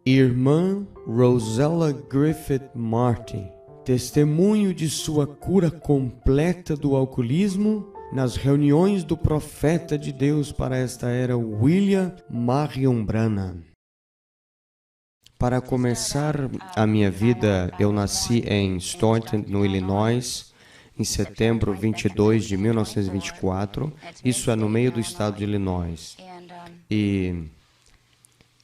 Irmã Rosella Griffith Martin, testemunho de sua cura completa do alcoolismo nas reuniões do profeta de Deus para esta era, William Marion Branham. Para começar a minha vida, eu nasci em Staunton, no Illinois, em setembro 22 de 1924. Isso é no meio do estado de Illinois. E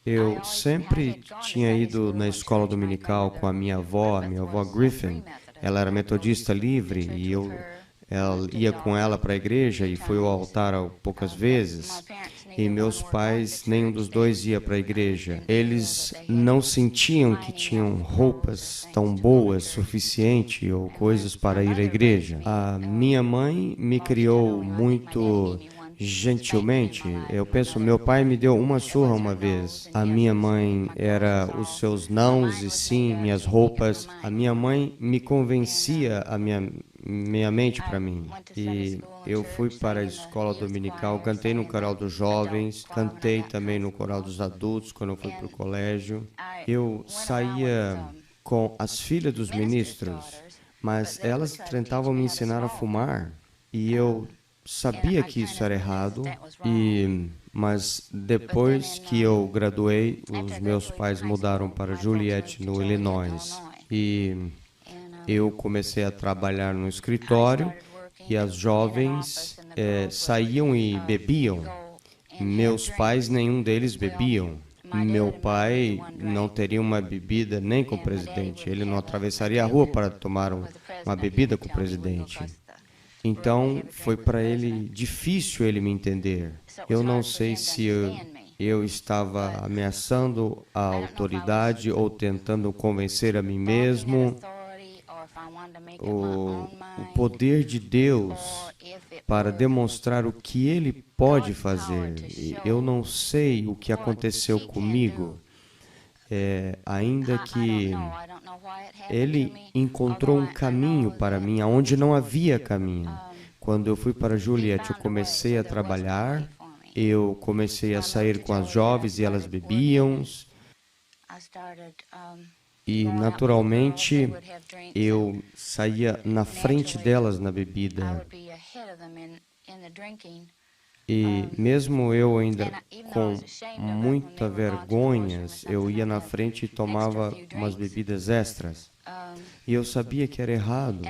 eu sempre tinha ido na escola dominical com a minha avó Griffin. Ela era metodista livre e eu ia com ela para a igreja e fui ao altar poucas vezes. E meus pais, nenhum dos dois ia para a igreja. Eles não sentiam que tinham roupas tão boas, suficiente ou coisas para ir à igreja. A minha mãe me criou muito gentilmente. Eu penso, meu pai me deu uma surra uma vez. A minha mãe era os seus nãos e sim, minhas roupas. A minha mãe me convencia a minha mente para mim. E eu fui para a escola dominical, cantei no coral dos jovens, cantei também no coral dos adultos quando eu fui para o colégio. Eu saía com as filhas dos ministros, mas elas tentavam me ensinar a fumar e eu sabia que isso era errado, mas depois que eu graduei, os meus pais mudaram para Juliette, no Illinois, e eu comecei a trabalhar no escritório e as jovens saíam e bebiam. Meus pais, nenhum deles bebiam. Meu pai não teria uma bebida nem com o presidente. Ele não atravessaria a rua para tomar uma bebida com o presidente. Então, foi para ele difícil ele me entender. Eu não sei se eu estava ameaçando a autoridade ou tentando convencer a mim mesmo o poder de Deus para demonstrar o que Ele pode fazer. Eu não sei o que aconteceu comigo, ainda que Ele encontrou um caminho para mim, onde não havia caminho. Quando eu fui para Juliette, eu comecei a trabalhar, eu comecei a sair com as jovens e elas bebiam. E, naturalmente, eu saía na frente delas na bebida. E mesmo eu ainda com muita vergonha, eu ia na frente e tomava umas bebidas extras. E eu sabia que era errado,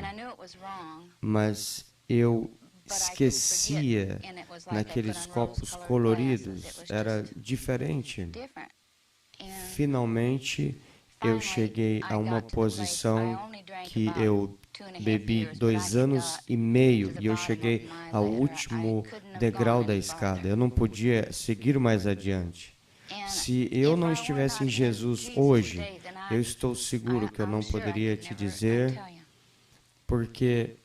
mas eu esquecia naqueles copos coloridos, era diferente. Finalmente, eu cheguei a uma posição que eu bebi 2 anos e meio e eu cheguei ao último degrau da escada. Eu não podia seguir mais adiante. Se eu não estivesse em Jesus hoje, eu estou seguro que eu não poderia te dizer, porque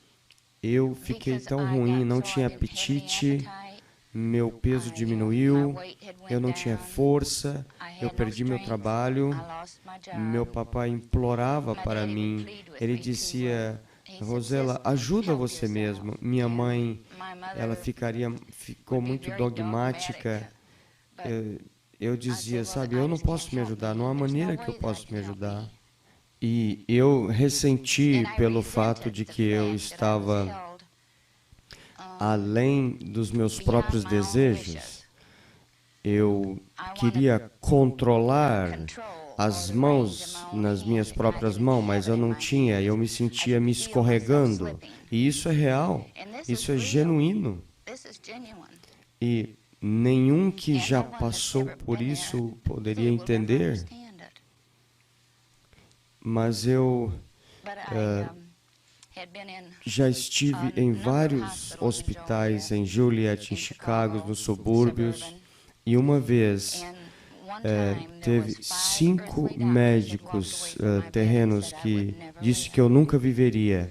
eu fiquei tão ruim, não tinha apetite, meu peso diminuiu, eu não tinha força, eu perdi meu trabalho. Meu papai implorava para mim, ele dizia, Rosella, ajuda você mesmo. Minha mãe, ela ficou muito dogmática. Eu dizia, sabe, eu não posso me ajudar, não há maneira que eu possa me ajudar. E eu ressenti pelo fato de que eu estava além dos meus próprios desejos. Eu queria controlar as mãos nas minhas próprias mãos, mas eu não tinha, eu me sentia me escorregando. E isso é real, isso é genuíno. E nenhum que já passou por isso poderia entender. Mas eu já estive em vários hospitais em Juliette, em Chicago, nos subúrbios, e uma vez teve 5 médicos terrenos que disse que eu nunca viveria.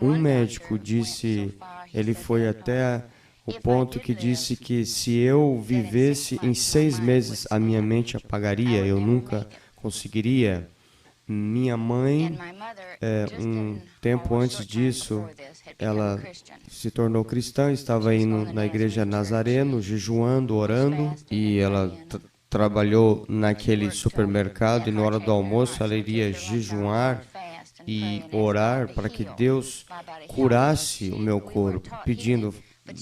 Um médico disse, ele foi até o ponto que disse que se eu vivesse em 6 meses a minha mente apagaria, eu nunca conseguiria. Minha mãe, um tempo antes disso, ela se tornou cristã, estava indo na igreja Nazareno, jejuando, orando, e ela trabalhou naquele supermercado e na hora do almoço ela iria jejuar e orar para que Deus curasse o meu corpo, pedindo,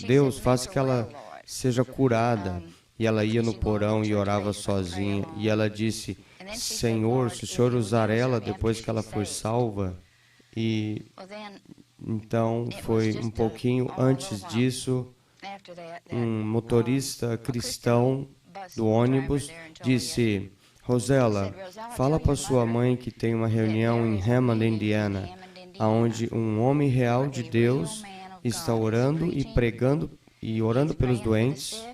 Deus, faça que ela seja curada. E ela ia no porão e orava sozinha. E ela disse, Senhor, se o Senhor usar ela depois que ela for salva. E então foi um pouquinho antes disso, um motorista cristão do ônibus disse, Rosela, fala para sua mãe que tem uma reunião em Hammond, Indiana, onde um homem real de Deus está orando e pregando e orando pelos doentes.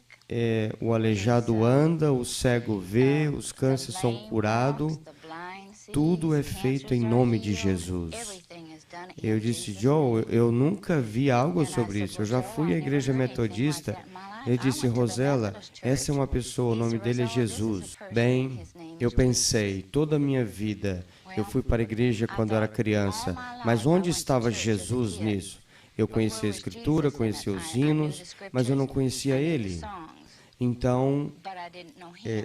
O aleijado anda, o cego vê, os cânceres são curados. Tudo é feito em nome de Jesus. Eu disse, Joe, eu nunca vi algo sobre isso. Eu já fui à igreja metodista. Ele disse, Rosela, essa é uma pessoa, o nome dele é Jesus. Bem, eu pensei, toda a minha vida, eu fui para a igreja quando era criança, mas onde estava Jesus nisso? Eu conhecia a Escritura, conhecia os hinos, mas eu não conhecia Ele. Então,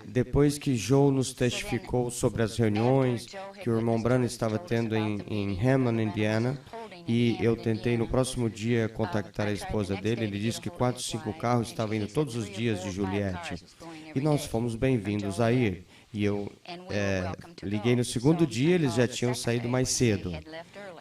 depois que Joe nos testificou sobre as reuniões que o irmão Branham estava tendo em Hammond, Indiana, e eu tentei no próximo dia contactar a esposa dele, ele disse que 4, 5 carros estavam indo todos os dias de Juliette. E nós fomos bem-vindos a ir. E eu liguei no segundo dia, eles já tinham saído mais cedo.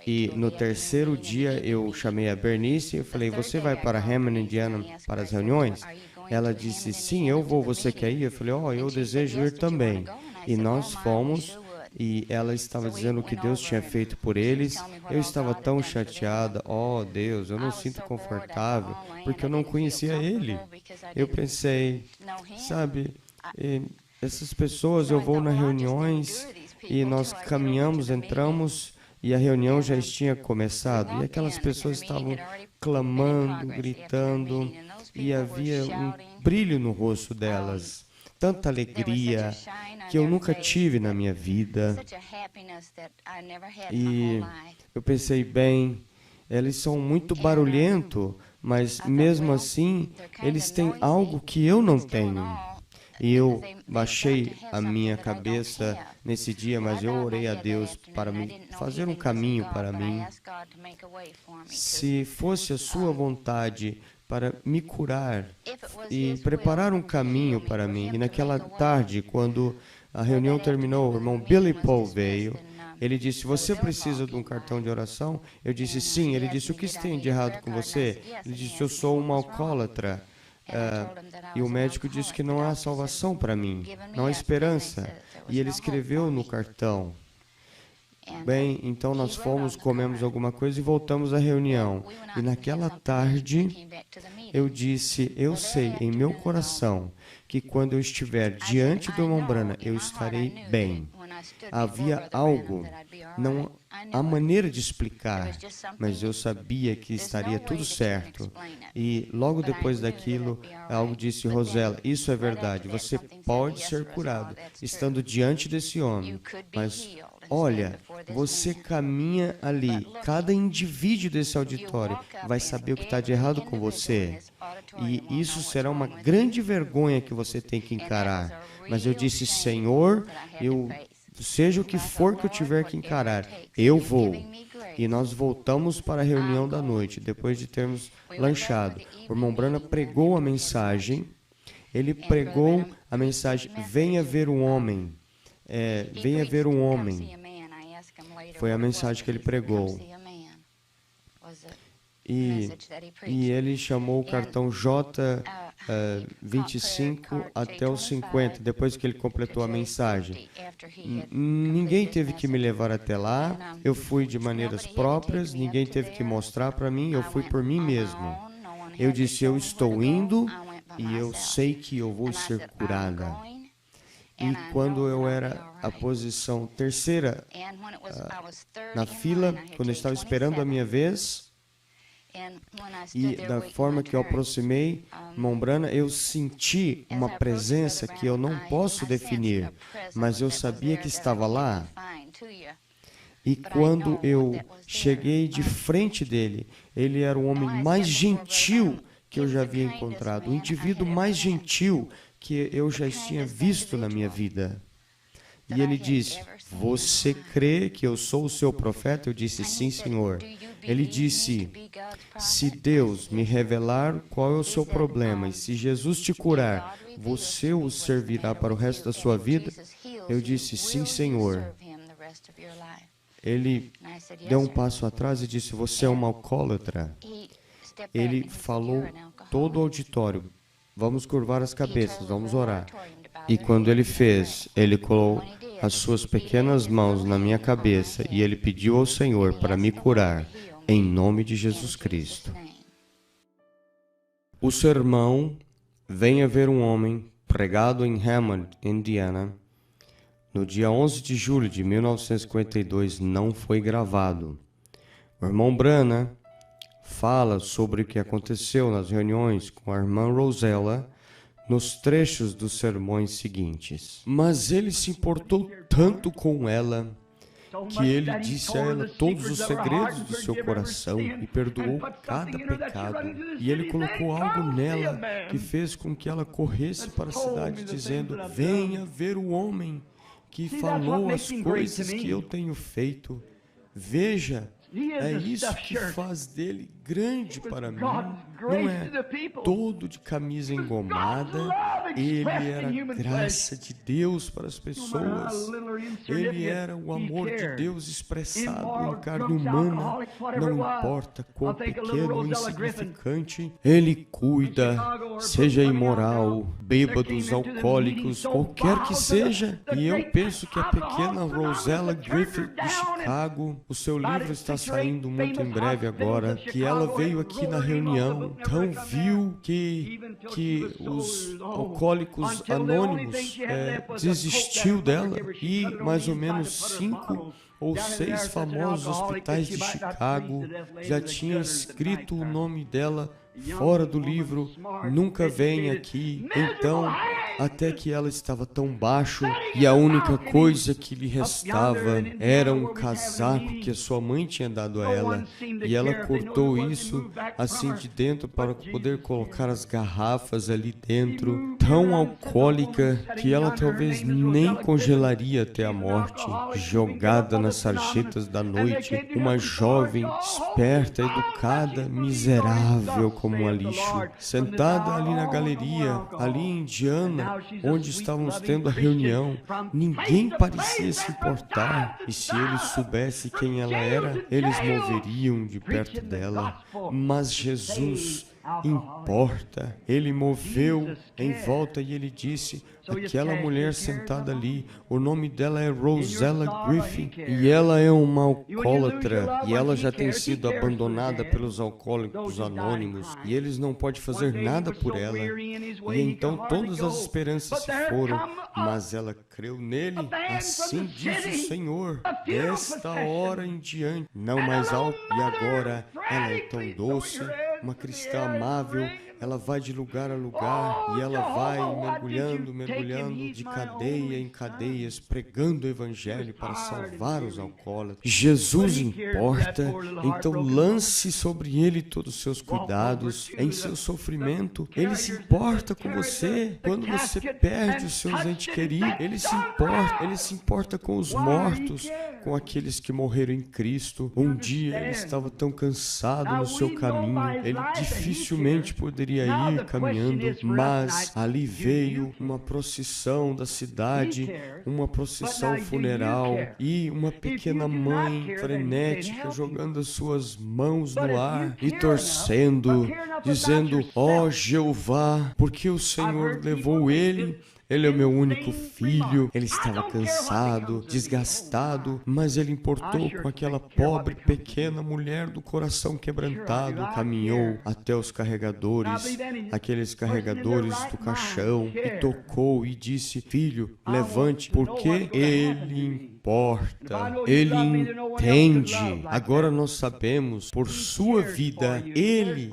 E no terceiro dia eu chamei a Bernice e falei, você vai para Hammond, Indiana para as reuniões? Ela disse, sim, eu vou, você quer ir? Eu falei, eu desejo ir também. E nós fomos, e ela estava dizendo o que Deus tinha feito por eles. Eu estava tão chateada, Deus, eu não sinto confortável, porque eu não conhecia Ele. Eu pensei, sabe, essas pessoas, eu vou nas reuniões, e nós caminhamos, entramos, e a reunião já tinha começado, e aquelas pessoas estavam clamando, gritando, e havia um brilho no rosto delas, tanta alegria que eu nunca tive na minha vida. E eu pensei, bem, eles são muito barulhentos, mas mesmo assim, eles têm algo que eu não tenho. E eu baixei a minha cabeça nesse dia, mas eu orei a Deus para me fazer um caminho para mim. Se fosse a sua vontade para me curar e preparar um caminho para mim. E naquela tarde, quando a reunião terminou, o irmão Billy Paul veio. Ele disse, você precisa de um cartão de oração? Eu disse, sim. Ele disse, o que tem de errado com você? Ele disse, eu sou uma alcoólatra. E o médico disse que não há salvação para mim, não há esperança. E ele escreveu no cartão. Bem, então nós fomos, comemos alguma coisa e voltamos à reunião. E naquela tarde, eu disse, eu sei em meu coração que quando eu estiver diante do irmão Branham, eu estarei bem. Havia algo, não há maneira de explicar, mas eu sabia que estaria tudo certo. E logo depois daquilo, algo disse, Rosela, isso é verdade, você pode ser curado estando diante desse homem, mas olha, você caminha ali, cada indivíduo desse auditório vai saber o que está de errado com você. E isso será uma grande vergonha que você tem que encarar. Mas eu disse, Senhor, seja o que for que eu tiver que encarar, eu vou. E nós voltamos para a reunião da noite, depois de termos lanchado. O irmão Branham pregou a mensagem, ele pregou a mensagem, venha ver um homem, venha ver um homem. Foi a mensagem que ele pregou. E ele chamou o cartão J25 até o 50, depois que ele completou a mensagem. Ninguém teve que me levar até lá, eu fui de maneiras próprias, ninguém teve que mostrar para mim, eu fui por mim mesmo. Eu disse, eu estou indo e eu sei que eu vou ser curada. E quando eu era a posição terceira na fila, quando eu estava esperando a minha vez, e da forma que eu aproximei, irmão Branham, eu senti uma presença que eu não posso definir, mas eu sabia que estava lá. E quando eu cheguei de frente dele, ele era o homem mais gentil que eu já havia encontrado, o indivíduo mais gentil que eu já tinha visto na minha vida. E ele disse, você crê que eu sou o seu profeta? Eu disse, sim, Senhor. Ele disse, se Deus me revelar qual é o seu problema e se Jesus te curar, você o servirá para o resto da sua vida? Eu disse, sim, Senhor. Ele deu um passo atrás e disse, você é uma alcoólatra. Ele falou todo o auditório, vamos curvar as cabeças, vamos orar. E quando ele fez, ele colocou as suas pequenas mãos na minha cabeça e ele pediu ao Senhor para me curar, em nome de Jesus Cristo. O sermão Venha Ver um Homem, pregado em Hammond, Indiana, no dia 11 de julho de 1952, não foi gravado. O irmão Branham fala sobre o que aconteceu nas reuniões com a irmã Rosella nos trechos dos sermões seguintes. Mas ele se importou tanto com ela que ele disse a ela todos os segredos do seu coração e perdoou cada pecado. E ele colocou algo nela que fez com que ela corresse para a cidade dizendo, venha ver o homem que falou as coisas que eu tenho feito. Veja, é isso que faz dele grande para mim. Não é todo de camisa engomada. Ele era a graça de Deus para as pessoas. Ele era o amor de Deus expressado em carne humana. Não importa quão pequeno ou insignificante, Ele cuida, seja imoral, bêbados, alcoólicos, qualquer que seja. E eu penso que a pequena Rosella Griffith de Chicago, o seu livro está saindo muito em breve agora, que ela veio aqui na reunião, então viu que os alcoólicos anônimos desistiu dela e mais ou menos 5 ou 6 famosos hospitais de Chicago já tinham escrito o nome dela fora do livro, nunca vem aqui. Então, até que ela estava tão baixo e a única coisa que lhe restava era um casaco que a sua mãe tinha dado a ela, e ela cortou isso assim de dentro para poder colocar as garrafas ali dentro, tão alcoólica que ela talvez nem congelaria até a morte, jogada nas sarjetas da noite, uma jovem esperta, educada, miserável como um lixo, sentada ali na galeria, ali em Indiana, onde estávamos tendo a reunião. Ninguém parecia se importar, e se eles soubessem quem ela era, eles moveriam de perto dela. Mas Jesus importa. Ele moveu em volta e ele disse, aquela mulher sentada ali, o nome dela é Rosella Griffith e ela é uma alcoólatra e ela já tem sido abandonada pelos alcoólicos anônimos e eles não podem fazer nada por ela. E então todas as esperanças se foram, mas ela creu nele. Assim diz o Senhor, desta hora em diante, não mais alto. E agora ela é tão doce, uma cristã amável, ela vai de lugar a lugar e ela vai mergulhando de cadeia em cadeias, pregando o evangelho para salvar os alcoólatras. Jesus importa, então lance sobre ele todos os seus cuidados, em seu sofrimento. Ele se importa com você quando você perde os seus entes queridos. Ele se importa com os mortos, com aqueles que morreram em Cristo. Um dia ele estava tão cansado no seu caminho, ele dificilmente poderia ir caminhando, mas ali veio uma procissão da cidade, uma procissão funeral e uma pequena mãe frenética jogando as suas mãos no ar e torcendo, dizendo, ó Jeová, porque o Senhor levou ele? Ele é o meu único filho. Ele estava cansado, desgastado, mas ele importou com aquela pobre, pequena mulher do coração quebrantado. Caminhou até os carregadores, aqueles carregadores do caixão, e tocou e disse, filho, levante, porque ele importa, Ele entende. Agora nós sabemos, por sua vida, que Ele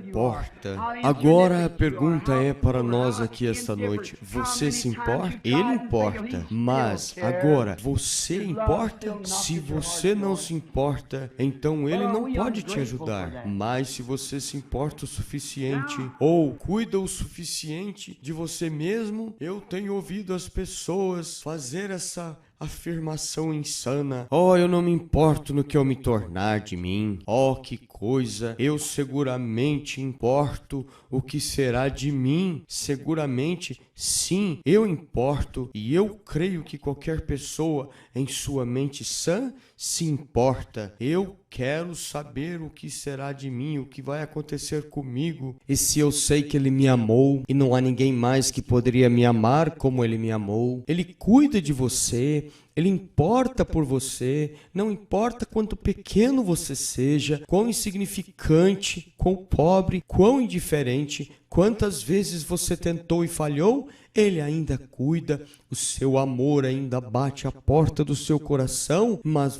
importa. Agora a pergunta é para nós aqui esta noite: você se importa? Ele importa, mas agora, você importa? Se você não se importa, então Ele não pode te ajudar. Mas se você se importa o suficiente, ou cuida o suficiente de você mesmo, eu tenho ouvido as pessoas fazer essa afirmação insana: oh, eu não me importo no que eu me tornar de mim. Oh, que coisa, eu seguramente importo o que será de mim. Seguramente, sim, eu importo, e eu creio que qualquer pessoa em sua mente sã se importa. Eu quero saber o que será de mim, o que vai acontecer comigo. E se eu sei que Ele me amou, e não há ninguém mais que poderia me amar como Ele me amou, Ele cuida de você, Ele importa por você, não importa quanto pequeno você seja, quão insignificante, quão pobre, quão indiferente, quantas vezes você tentou e falhou, Ele ainda cuida, o seu amor ainda bate à porta do seu coração, mas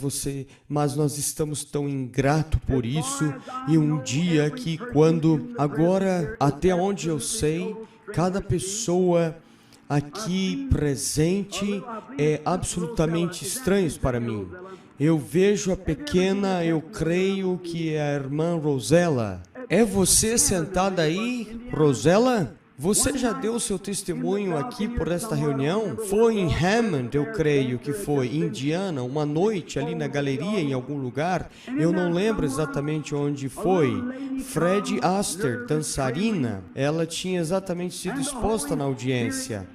nós estamos tão ingratos por isso. E um dia que agora, até onde eu sei, cada pessoa aqui presente é absolutamente estranho para mim. Eu vejo a pequena, eu creio que é a irmã Rosella. É você sentada aí, Rosella? Você já deu seu testemunho aqui por esta reunião? Foi em Hammond, eu creio que foi, Indiana, uma noite ali na galeria em algum lugar. Eu não lembro exatamente onde foi. Fred Astaire, dançarina, ela tinha exatamente sido exposta na audiência.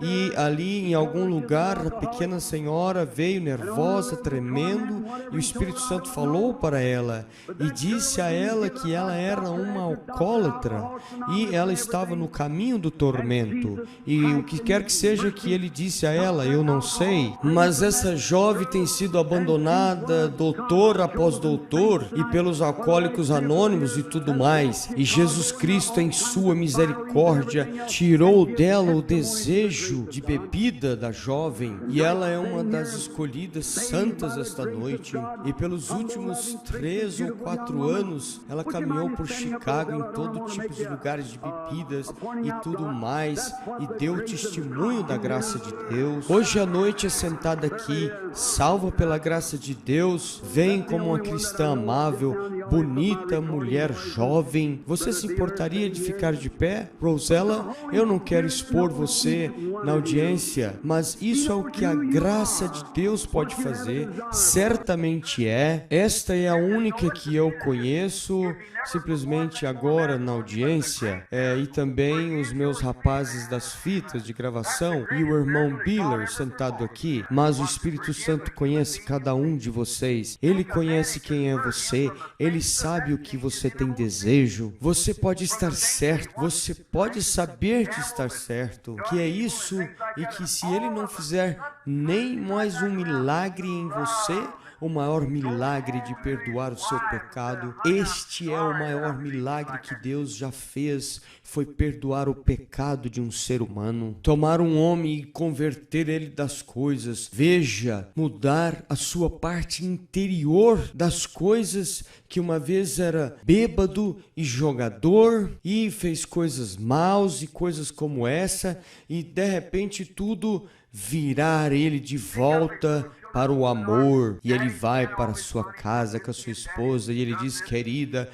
E ali em algum lugar a pequena senhora veio nervosa, tremendo, e o Espírito Santo falou para ela e disse a ela que ela era uma alcoólatra e ela estava no caminho do tormento. E o que quer que seja que ele disse a ela, eu não sei, mas essa jovem tem sido abandonada, doutor após doutor, e pelos alcoólicos anônimos e tudo mais. E Jesus Cristo, em sua misericórdia, tirou dela o desejo de bebida da jovem, e ela é uma das escolhidas santas esta noite. E pelos últimos 3 ou 4 anos ela caminhou por Chicago em todo tipo de lugares de bebidas e tudo mais, e deu testemunho da graça de Deus. Hoje à noite é sentada aqui, salva pela graça de Deus, vem como uma cristã amável, bonita, mulher jovem. Você se importaria de ficar de pé? Rosella, eu não quero expor você na audiência, mas isso é o que a graça de Deus pode fazer. Certamente é. Esta é a única que eu conheço, simplesmente agora na audiência, e também os meus rapazes das fitas de gravação e o irmão Biller sentado aqui. Mas o Espírito Santo conhece cada um de vocês. Ele conhece quem é você. Ele sabe o que você tem desejo. Você pode estar certo. Você pode saber de estar certo. Que é isso, e que se Ele não fizer nem mais um milagre em você, o maior milagre de perdoar o seu pecado, este é o maior milagre que Deus já fez, foi perdoar o pecado de um ser humano, tomar um homem e converter ele das coisas. Veja, mudar a sua parte interior das coisas, que uma vez era bêbado e jogador e fez coisas maus e coisas como essa, e de repente tudo virar ele de volta para o amor, e ele vai para a sua casa com a sua esposa e ele diz: querida,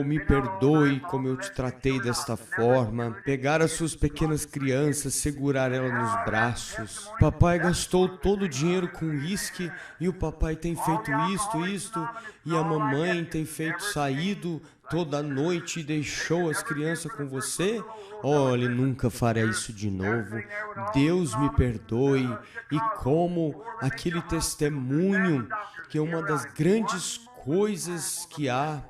me perdoe como eu te tratei desta forma. Pegar as suas pequenas crianças, segurar elas nos braços. Papai gastou todo o dinheiro com uísque e o papai tem feito isto, e a mamãe tem saído toda noite e deixou as crianças com você. Olhe, nunca farei isso de novo. Deus me perdoe. E como aquele testemunho, que é uma das grandes coisas que há,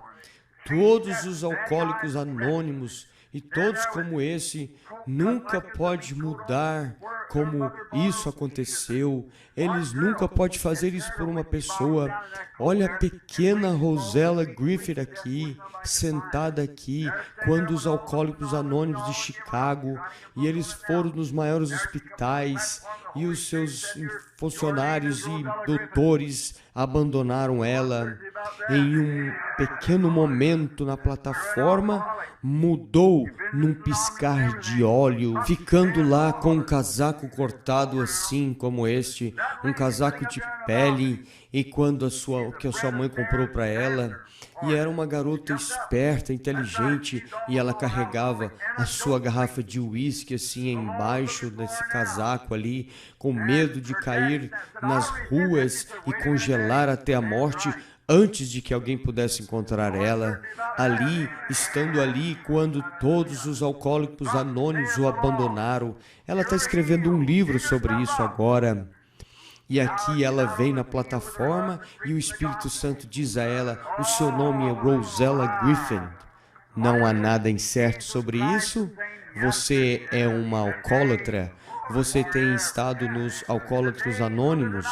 todos os alcoólicos anônimos E todos como esse nunca pode mudar como isso aconteceu. Eles nunca podem fazer isso por uma pessoa. Olha a pequena Rosella Griffith aqui, sentada aqui, quando os Alcoólicos Anônimos de Chicago, e eles foram nos maiores hospitais, e os seus funcionários e doutores abandonaram ela. Em um pequeno momento na plataforma, mudou num piscar de óleo, ficando lá com um casaco cortado assim como este, um casaco de pele, e quando a sua mãe comprou para ela. E era uma garota esperta, inteligente, e ela carregava a sua garrafa de uísque assim embaixo desse casaco ali, com medo de cair nas ruas e congelar até a morte antes de que alguém pudesse encontrar ela. Ali, estando ali, quando todos os Alcoólicos Anônimos o abandonaram. Ela está escrevendo um livro sobre isso agora. E aqui ela vem na plataforma e o Espírito Santo diz a ela: o seu nome é Rosella Griffith. Não há nada incerto sobre isso. Você é uma alcoólatra. Você tem estado nos Alcoólatras Anônimos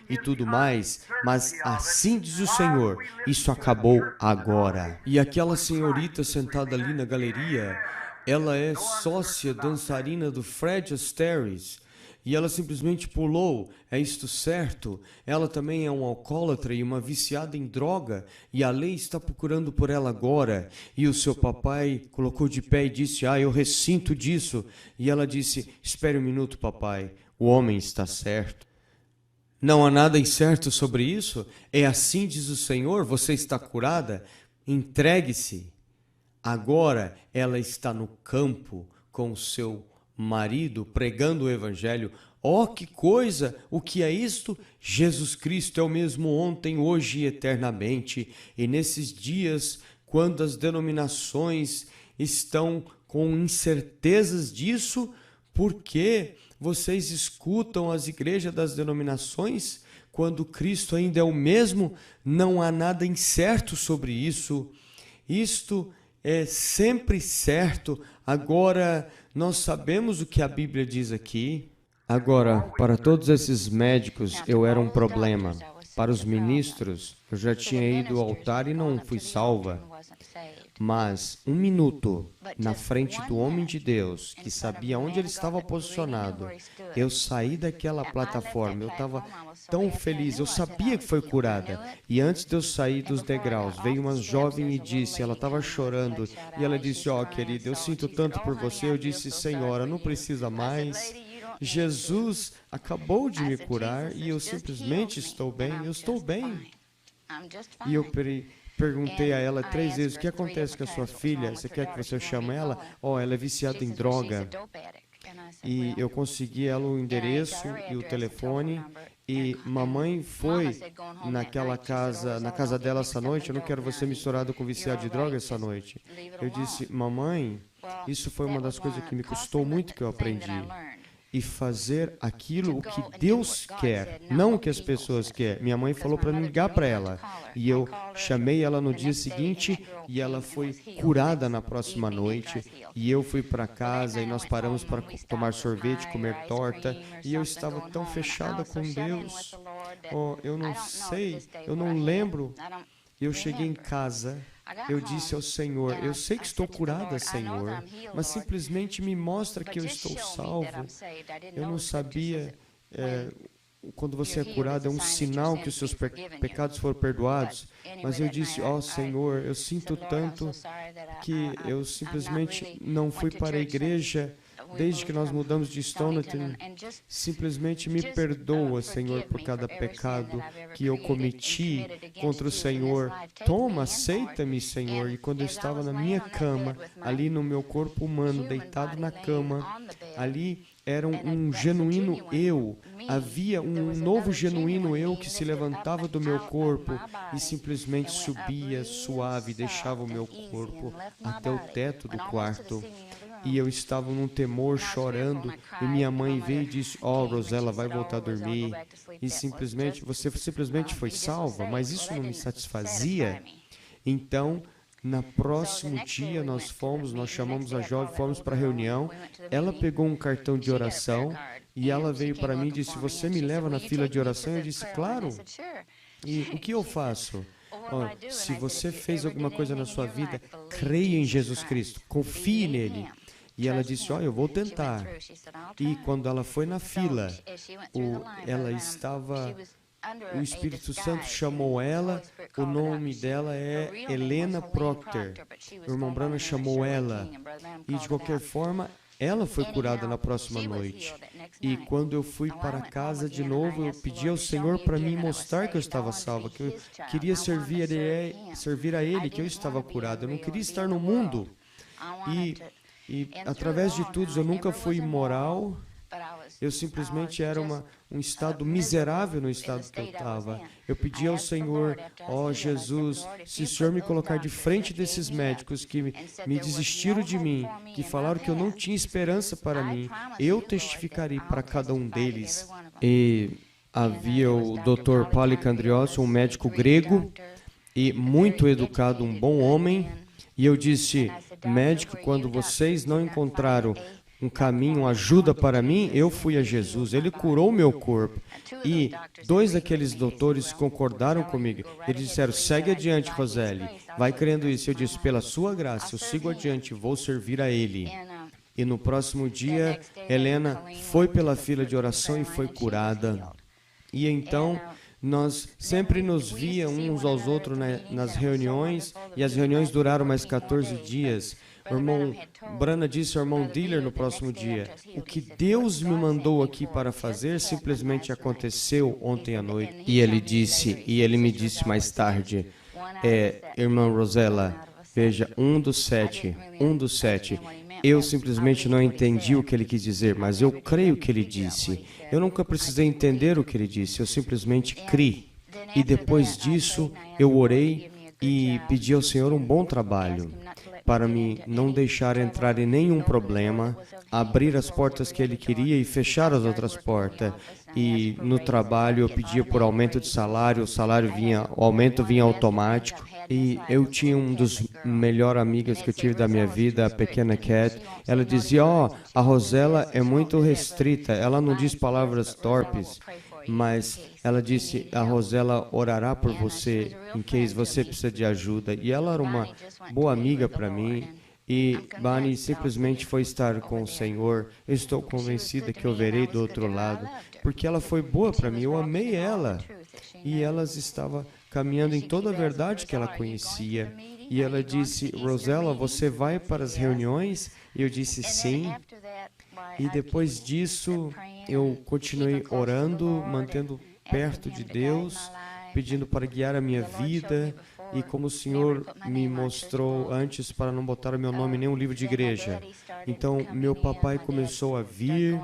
e tudo mais, mas assim diz o Senhor, isso acabou agora. E aquela senhorita sentada ali na galeria, ela é sócia dançarina do Fred Astaire. E ela simplesmente pulou, é isto certo? Ela também é um alcoólatra e uma viciada em droga, e a lei está procurando por ela agora. E o seu papai colocou de pé e disse: eu ressinto disso. E ela disse: espere um minuto, papai, o homem está certo. Não há nada incerto sobre isso? É assim diz o Senhor, você está curada? Entregue-se. Agora ela está no campo com o seu marido pregando o evangelho. Oh, que coisa! O que é isto? Jesus Cristo é o mesmo ontem, hoje e eternamente. E nesses dias, quando as denominações estão com incertezas disso, por que vocês escutam as igrejas das denominações? Quando Cristo ainda é o mesmo, não há nada incerto sobre isso. Isto é sempre certo. Agora, nós sabemos o que a Bíblia diz aqui. Agora, para todos esses médicos, eu era um problema. Para os ministros, eu já tinha ido ao altar e não fui salva. Mas um minuto na frente do homem de Deus, que sabia onde ele estava posicionado, eu saí daquela plataforma, eu estava tão feliz, eu sabia que foi curada. E antes de eu sair dos degraus, veio uma jovem e disse, ela estava chorando, e ela disse: querida, eu sinto tanto por você. Eu disse: senhora, não precisa mais. Jesus acabou de me curar e eu simplesmente estou bem, eu estou bem. E eu perguntei a ela 3 vezes: o que acontece com a sua filha? Você quer que você chame ela? Ela é viciada em droga. E eu consegui ela o endereço e o telefone. E mamãe foi naquela casa, na casa dela essa noite. Eu não quero você misturado com viciado de droga essa noite. Eu disse: mamãe, isso foi uma das coisas que me custou muito que eu aprendi. E fazer aquilo o que Deus quer, não o que as pessoas querem. Minha mãe falou para mim ligar para ela. E eu chamei ela no dia seguinte e ela foi curada na próxima noite. E eu fui para casa e nós paramos para tomar sorvete, comer torta. E eu estava tão fechada com Deus. Eu não sei, eu não lembro. Eu cheguei em casa. Eu disse ao Senhor: eu sei que estou curada, Senhor, mas simplesmente me mostra que eu estou salvo. Eu não sabia, quando você é curado, é um sinal que os seus pecados foram perdoados. Mas eu disse: Senhor, eu sinto tanto que eu simplesmente não fui para a igreja desde que nós mudamos de Stonington. Simplesmente me perdoa, Senhor, por cada pecado que eu cometi contra o Senhor. Toma, aceita-me, Senhor. E quando eu estava na minha cama, ali no meu corpo humano, deitado na cama, ali era um genuíno eu. Havia um novo genuíno eu que se levantava do meu corpo e simplesmente subia suave, deixava o meu corpo até o teto do quarto. E eu estava num temor, chorando, e minha mãe veio e disse: Rosella, vai voltar a dormir. E você simplesmente foi salva, mas isso não me satisfazia. Então, Na próximo dia nós chamamos a jovem, fomos para a reunião. Ela pegou um cartão de oração e ela veio para mim e disse: você me leva na fila de oração? Eu disse: claro. E o que eu faço? Oh, se você fez alguma coisa na sua vida, creia em Jesus Cristo, confie nele. E ela disse: eu vou tentar. E quando ela foi na fila, o Espírito Santo chamou ela, o nome dela é Helena Proctor. O irmão Branham chamou ela. E de qualquer forma, ela foi curada na próxima noite. E quando eu fui para casa de novo, eu pedi ao Senhor para me mostrar que eu estava salva, que eu queria servir a Ele, que eu estava curado. Eu não queria estar no mundo. E através de tudo, eu nunca fui imoral. Eu simplesmente era um estado miserável no estado que eu estava. Eu pedi ao Senhor: Jesus, se o Senhor me colocar de frente desses médicos que me desistiram de mim, que falaram que eu não tinha esperança para mim, eu testificarei para cada um deles. E havia o Dr. Polikandrios, um médico grego e muito educado, um bom homem. E eu disse: médico, quando vocês não encontraram um caminho, ajuda para mim, eu fui a Jesus, Ele curou meu corpo. E 2 daqueles doutores concordaram comigo. Eles disseram: segue adiante, Roseli, vai crendo isso. Eu disse: pela sua graça, eu sigo adiante, vou servir a Ele. E no próximo dia, Helena foi pela fila de oração e foi curada. E então, nós sempre nos víamos uns aos outros nas reuniões, e as reuniões duraram mais 14 dias. O irmão Branham disse ao irmão Diller no próximo dia: o que Deus me mandou aqui para fazer simplesmente aconteceu ontem à noite. E ele me disse mais tarde: irmã Rosella, veja, 1 dos 7, eu simplesmente não entendi o que ele quis dizer, mas eu creio o que ele disse. Eu nunca precisei entender o que ele disse, eu simplesmente criei. E depois disso, eu orei e pedi ao Senhor um bom trabalho, para me não deixar entrar em nenhum problema, abrir as portas que Ele queria e fechar as outras portas. E no trabalho eu pedia por aumento de salário, o aumento vinha automático. E eu tinha um dos melhores amigas que eu tive da minha vida, a pequena Cat. Ela dizia: a Rosella é muito restrita, ela não diz palavras torpes. Mas ela disse: a Rosella orará por você em caso você precisa de ajuda. E ela era uma boa amiga para mim. E Bani simplesmente foi estar com o Senhor. Eu estou convencida que eu verei do outro lado, porque ela foi boa para mim. Eu amei ela. E ela estava caminhando em toda a verdade que ela conhecia. E ela disse: Rosella, você vai para as reuniões? E eu disse: sim. E depois disso, eu continuei orando, mantendo perto de Deus, pedindo para guiar a minha vida. E como o Senhor me mostrou antes, para não botar o meu nome em nenhum livro de igreja. Então, meu papai começou a vir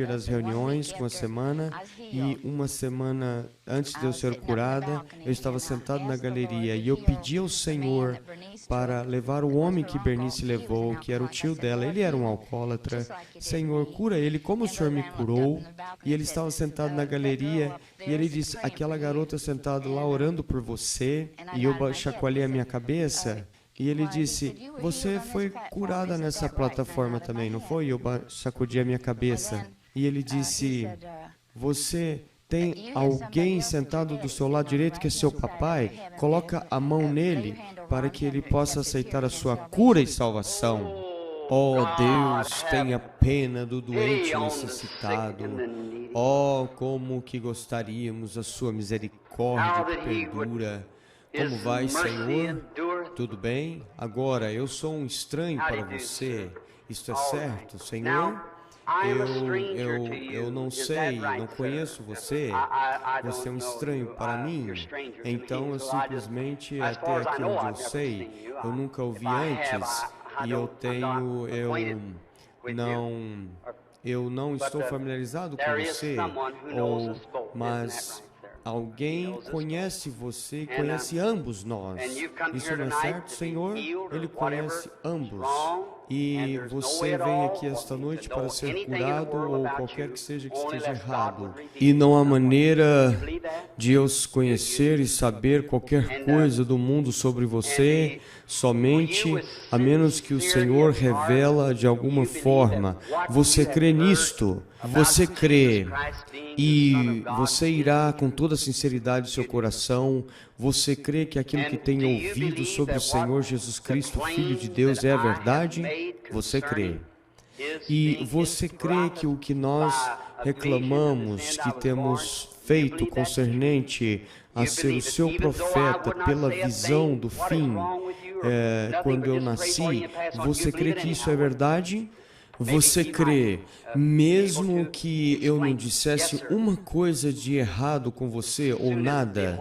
das reuniões com a semana. E uma semana antes de eu ser curada, eu estava sentado na galeria e eu pedi ao Senhor para levar o homem que Bernice levou, que era o tio dela. Ele era um alcoólatra. Senhor, cura ele como o Senhor me curou. E ele estava sentado na galeria e ele disse: aquela garota sentada lá orando por você. E eu chacoalhei a minha cabeça. E ele disse: você foi curada nessa plataforma também, não foi? E eu sacudi a minha cabeça. E ele disse: você tem alguém sentado do seu lado direito que é seu papai? Coloca a mão nele para que ele possa aceitar a sua cura e salvação. Oh, Deus, tenha pena do doente necessitado. Oh, como que gostaríamos da sua misericórdia que perdura. Como vai, Senhor? Tudo bem? Agora, eu sou um estranho para você. Isto é certo, Senhor? Eu não sei, não conheço você. Você é um estranho para mim. Então, eu simplesmente, até aqui onde eu sei, eu nunca ouvi antes. E eu não estou familiarizado com você. Mas alguém conhece você, conhece ambos nós. Isso não é certo, Senhor? Ele conhece ambos. E você vem aqui esta noite para ser curado ou qualquer que seja que esteja errado. E não há maneira de eu conhecer e saber qualquer coisa do mundo sobre você, somente a menos que o Senhor revela de alguma forma. Você crê nisto? Você crê e você irá com toda a sinceridade do seu coração, você crê que aquilo que tem ouvido sobre o Senhor Jesus Cristo, Filho de Deus, é a verdade? Você crê. E você crê que o que nós reclamamos, que temos feito concernente a ser o seu profeta pela visão do fim, quando eu nasci, você crê que isso é verdade? Você crê, mesmo que eu não dissesse uma coisa de errado com você ou nada,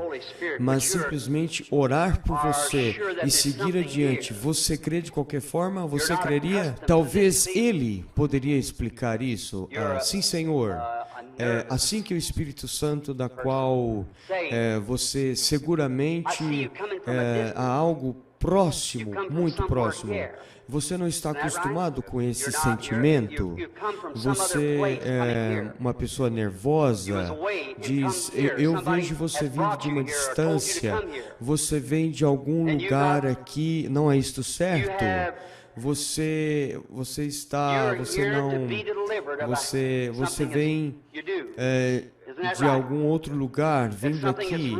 mas simplesmente orar por você e seguir adiante, você crê de qualquer forma? Você creria? Talvez ele poderia explicar isso. Sim, Senhor. Assim que o Espírito Santo, da qual você seguramente há algo próximo, muito próximo. Você não está acostumado com esse sentimento? Você é uma pessoa nervosa, diz, eu vejo você vindo de uma distância, você vem de algum lugar aqui, não é isto certo? Você vem de algum outro lugar, vindo aqui,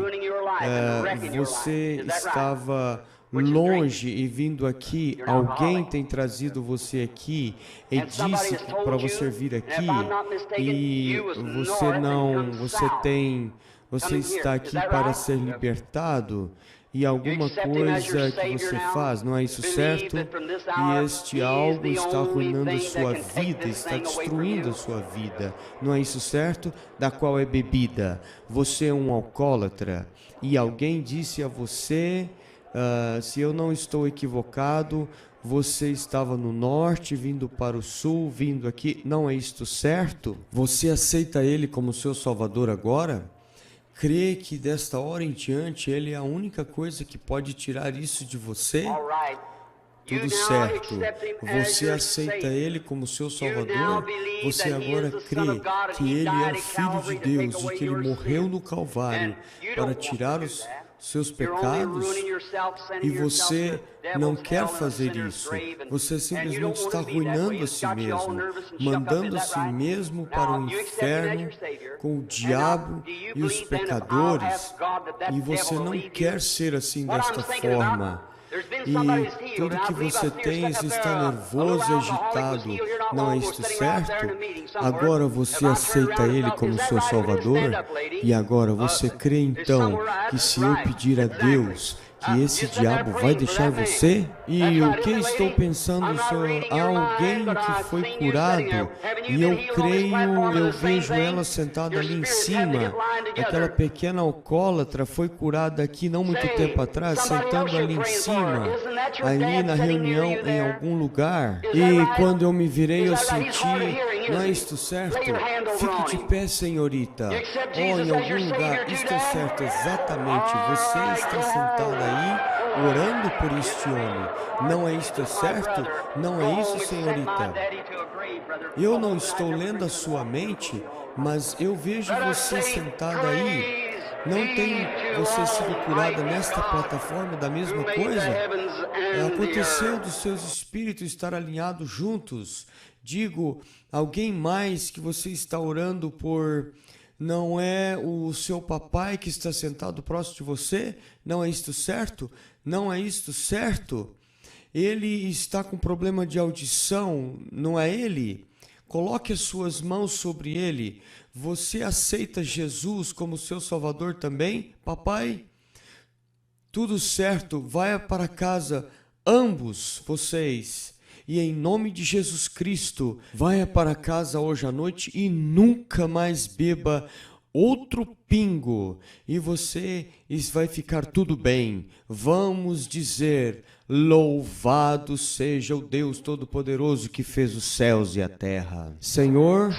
você estava longe e vindo aqui, alguém tem trazido você aqui e disse para você vir aqui e você está aqui para ser libertado e alguma coisa que você faz, não é isso certo? E este algo está arruinando a sua vida, está destruindo a sua vida, não é isso certo? Da qual é bebida. Você é um alcoólatra e alguém disse a você... se eu não estou equivocado, você estava no norte, vindo para o sul, vindo aqui. Não é isto certo? Você aceita Ele como seu Salvador agora? Crê que desta hora em diante Ele é a única coisa que pode tirar isso de você? Tudo certo. Você aceita Ele como seu Salvador? Você agora crê que Ele é o Filho de Deus e que Ele morreu no Calvário para tirar os seus pecados, e você não quer fazer isso. Você simplesmente está arruinando a si mesmo, mandando a si mesmo para o inferno com o diabo e os pecadores, e você não quer ser assim desta forma. E tudo que você tem está nervoso e agitado, não é isto certo? Agora você aceita Ele como seu Salvador? E agora você crê então que se eu pedir a Deus que esse diabo vai deixar você? E o que estou pensando sobre alguém que foi curado, e eu creio, eu vejo ela sentada ali em cima, aquela pequena alcoólatra foi curada aqui não muito tempo atrás, sentando ali em cima, ali na reunião em algum lugar, e quando eu me virei eu senti, não é isto certo? Fique de pé, senhorita, ou em algum lugar, isto é certo, exatamente, você está sentada aí, orando por este homem. Não é isto certo? Não é isso, senhorita? Eu não estou lendo a sua mente, mas eu vejo você sentada aí. Não tem você sido curada nesta plataforma da mesma coisa? Aconteceu dos seus espíritos estar alinhados juntos. Digo, alguém mais que você está orando por... Não é o seu papai que está sentado próximo de você? Não é isto certo? Não é isto certo? Ele está com problema de audição, não é ele? Coloque as suas mãos sobre ele. Você aceita Jesus como seu Salvador também, papai? Tudo certo, vai para casa, ambos vocês. E em nome de Jesus Cristo, vai para casa hoje à noite e nunca mais beba outro pingo. E você vai ficar tudo bem. Vamos dizer, louvado seja o Deus Todo-Poderoso que fez os céus e a terra. Senhor,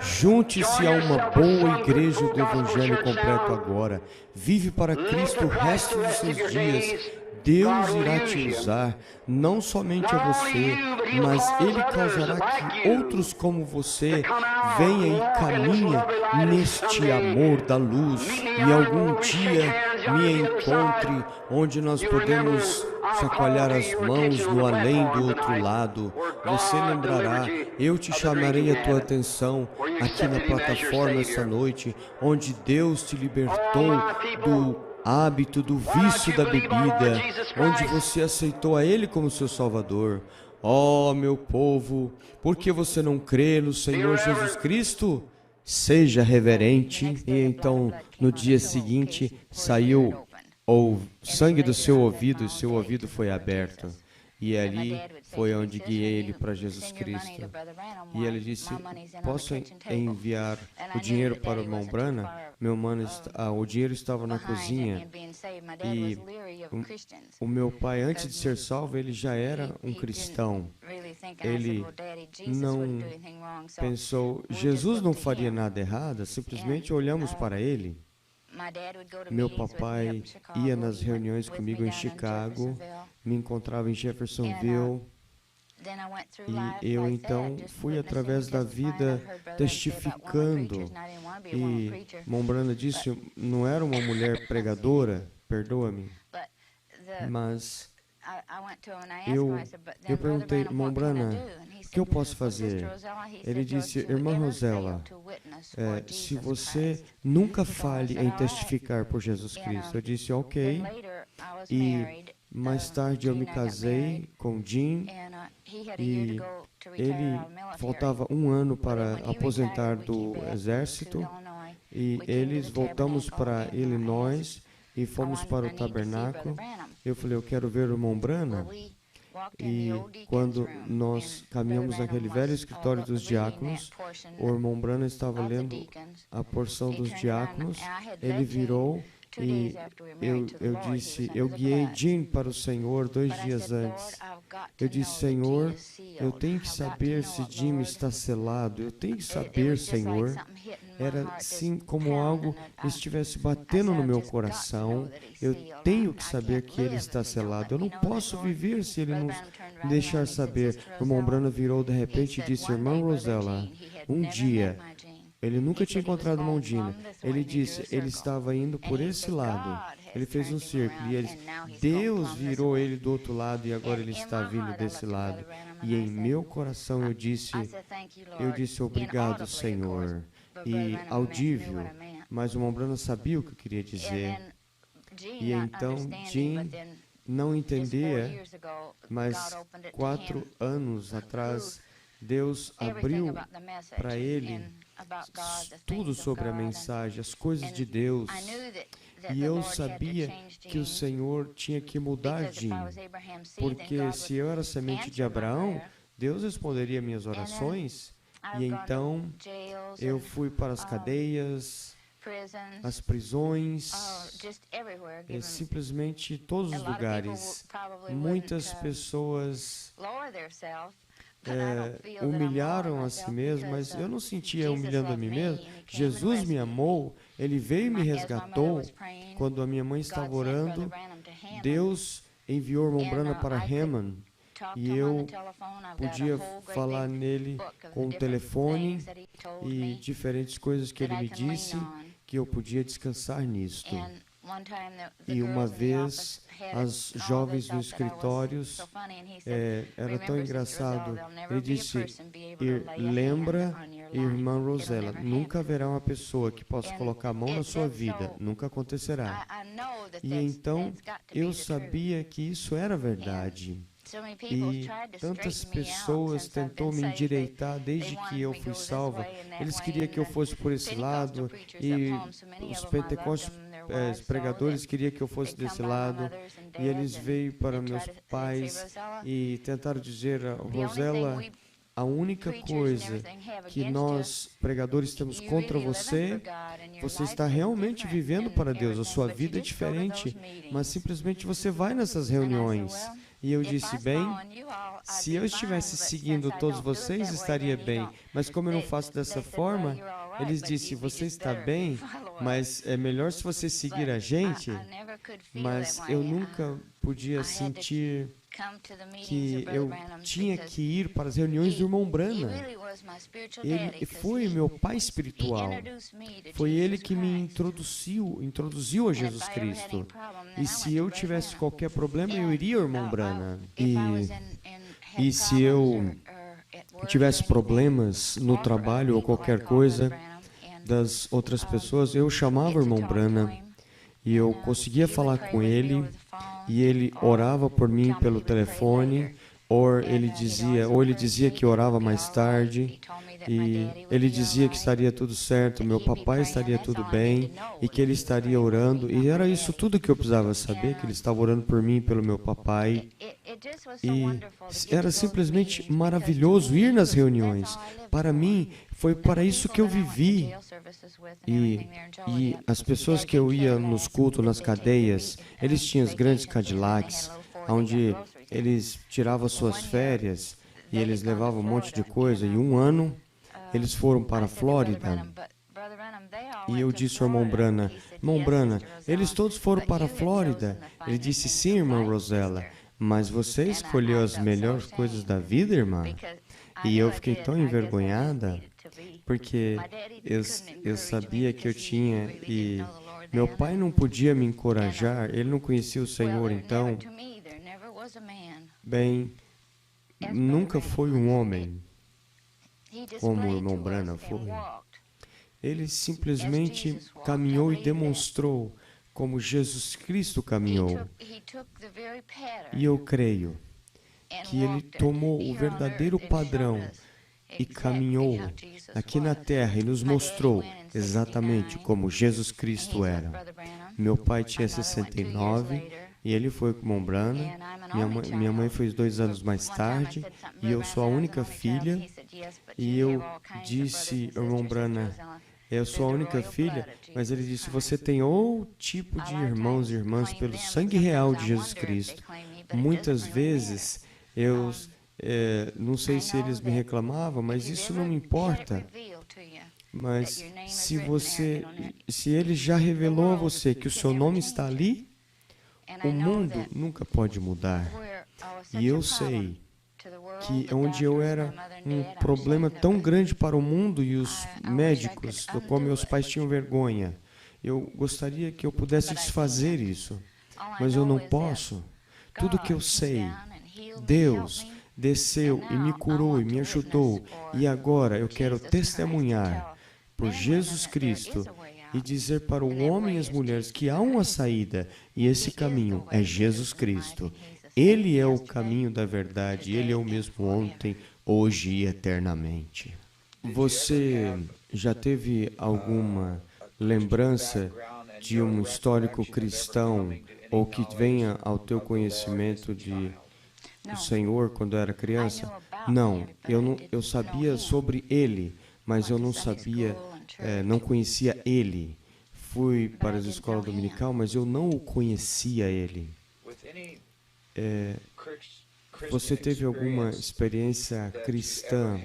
junte-se a uma boa igreja do Evangelho completo agora. Vive para Cristo o resto dos seus dias. Deus irá te usar, não somente a você, mas Ele causará que outros como você venham e caminhem neste amor da luz e algum dia me encontre onde nós podemos chacoalhar as mãos no além do outro lado. Você lembrará, eu te chamarei a tua atenção aqui na plataforma essa noite, onde Deus te libertou do hábito, do vício da bebida, onde você aceitou a Ele como seu Salvador. Ó, meu povo, por que você não crê no Senhor Jesus Cristo? Seja reverente. E então, no dia seguinte, saiu o sangue do seu ouvido e seu ouvido foi aberto. E ali foi onde guiei ele para Jesus Cristo. E ele disse, posso enviar o dinheiro para o irmão Branham? O dinheiro estava na cozinha. E o meu pai, antes de ser salvo, ele já era um cristão. Ele não pensou, Jesus não faria nada errado, simplesmente olhamos para ele. Meu papai ia nas reuniões comigo em Chicago, me encontrava em Jeffersonville, e eu então fui através da vida testificando. E Mombrana disse, não era uma mulher pregadora, perdoa-me, mas eu perguntei, Mombrana, o que eu posso fazer? Ele disse, irmã Rosela, se você nunca falhe em testificar por Jesus Cristo. Eu disse, ok. E mais tarde eu me casei com Jim e ele faltava um ano para aposentar do exército e eles voltamos para Illinois e fomos para o tabernáculo. Eu falei, eu quero ver o irmão Branham. E quando nós caminhamos naquele velho escritório dos diáconos, o irmão Branham estava lendo a porção dos diáconos, ele virou e eu disse, eu guiei Jim para o Senhor 2 dias antes. Eu disse, Senhor, eu tenho que saber se Jim está selado, eu tenho que saber, Senhor. Era assim como algo estivesse batendo no meu coração. Eu tenho que saber que ele está selado. Eu não posso viver se ele não me deixar saber. O irmão Branham virou de repente e disse, irmã Rosela, um dia, ele nunca tinha encontrado Mondina. Ele disse, ele estava indo por esse lado. Ele fez um círculo e ele disse, Deus virou ele do outro lado e agora ele está vindo desse lado. E em meu coração eu disse, obrigado, Senhor. E audível, mas o irmão Branham sabia o que eu queria dizer. E então Jim não entendia, mas 4 anos atrás Deus abriu para ele tudo sobre a mensagem, as coisas de Deus. E eu sabia que o Senhor tinha que mudar Jim, porque se eu era semente de Abraão, Deus responderia minhas orações. E então eu fui para as cadeias, as prisões, simplesmente todos os lugares. Muitas pessoas humilharam a si mesmas, mas eu não sentia humilhando a mim mesmo. Jesus me amou, Ele veio e me resgatou. Quando a minha mãe estava orando, Deus enviou o irmão Branham para Hammond. E eu podia falar nele com o telefone e diferentes coisas que ele me disse, que eu podia descansar nisto. E uma vez, as jovens nos escritórios, era tão engraçado, ele disse, lembra, irmã Rosela, nunca haverá uma pessoa que possa colocar a mão na sua vida, nunca acontecerá. E então, eu sabia que isso era verdade. E tantas pessoas tentou me endireitar desde que eu fui salva. Eles queriam que eu fosse por esse lado e os pentecostes pregadores queriam que eu fosse desse lado. E eles veio para meus pais e tentaram dizer, Rosela, a única coisa que nós, pregadores, temos contra você, você está realmente vivendo para Deus. A sua vida é diferente, mas simplesmente você vai nessas reuniões. E eu disse, bem, se eu estivesse seguindo todos vocês, estaria bem. Mas como eu não faço dessa forma, eles disseram, você está bem, mas é melhor se você seguir a gente. mas eu nunca podia sentir que eu tinha que ir para as reuniões do irmão Branham. Ele foi meu pai espiritual. Foi ele que me introduziu a Jesus Cristo. E se eu tivesse qualquer problema, eu iria ao irmão Branham. E se eu tivesse problemas no trabalho ou qualquer coisa das outras pessoas, eu chamava o irmão Branham e eu conseguia falar com ele. E ele orava por mim pelo telefone, ou ele dizia que orava mais tarde, e ele dizia que estaria tudo certo, meu papai estaria tudo bem, e que ele estaria orando, e era isso tudo que eu precisava saber, que ele estava orando por mim e pelo meu papai. E era simplesmente maravilhoso ir nas reuniões. Para mim, foi para isso que eu vivi. E as pessoas que eu ia nos cultos, nas cadeias, eles tinham os grandes Cadillacs, onde eles tiravam suas férias e eles levavam um monte de coisa. E um ano, eles foram para a Flórida. E eu disse ao irmão Branham, eles todos foram para a Flórida. Ele disse, sim, irmã Rosella, mas você escolheu as melhores coisas da vida, irmã? E eu fiquei tão envergonhada, porque eu sabia que eu tinha, e meu pai não podia me encorajar, ele não conhecia o Senhor, então, bem, nunca foi um homem como o irmão Branham foi. Ele simplesmente caminhou e demonstrou como Jesus Cristo caminhou. E eu creio que ele tomou o verdadeiro padrão e caminhou aqui na terra e nos mostrou exatamente como Jesus Cristo era. Meu pai tinha 69 e ele foi com o irmão Branham. Minha mãe foi 2 anos mais tarde e eu sou a única filha. E eu disse ao irmão Branham, eu sou a única filha, mas ele disse, você tem outro tipo de irmãos e irmãs pelo sangue real de Jesus Cristo. Muitas vezes, não sei se eles me reclamavam, mas isso não me importa. Mas se ele já revelou a você que o seu nome está ali, o mundo nunca pode mudar. E eu sei que onde eu era um problema tão grande para o mundo e os médicos, do qual meus pais tinham vergonha, eu gostaria que eu pudesse desfazer isso, mas eu não posso. Tudo que eu sei, Deus desceu e me curou e me ajudou, e agora eu quero testemunhar por Jesus Cristo e dizer para o homem e as mulheres que há uma saída, e esse caminho é Jesus Cristo. Ele é o caminho da verdade, Ele é o mesmo ontem, hoje e eternamente. Você já teve alguma lembrança de um histórico cristão ou que venha ao teu conhecimento do Senhor quando era criança? Não, eu sabia sobre ele, mas eu não sabia, não conhecia ele. Fui para a escola dominical, mas eu não o conhecia ele. Você teve alguma experiência cristã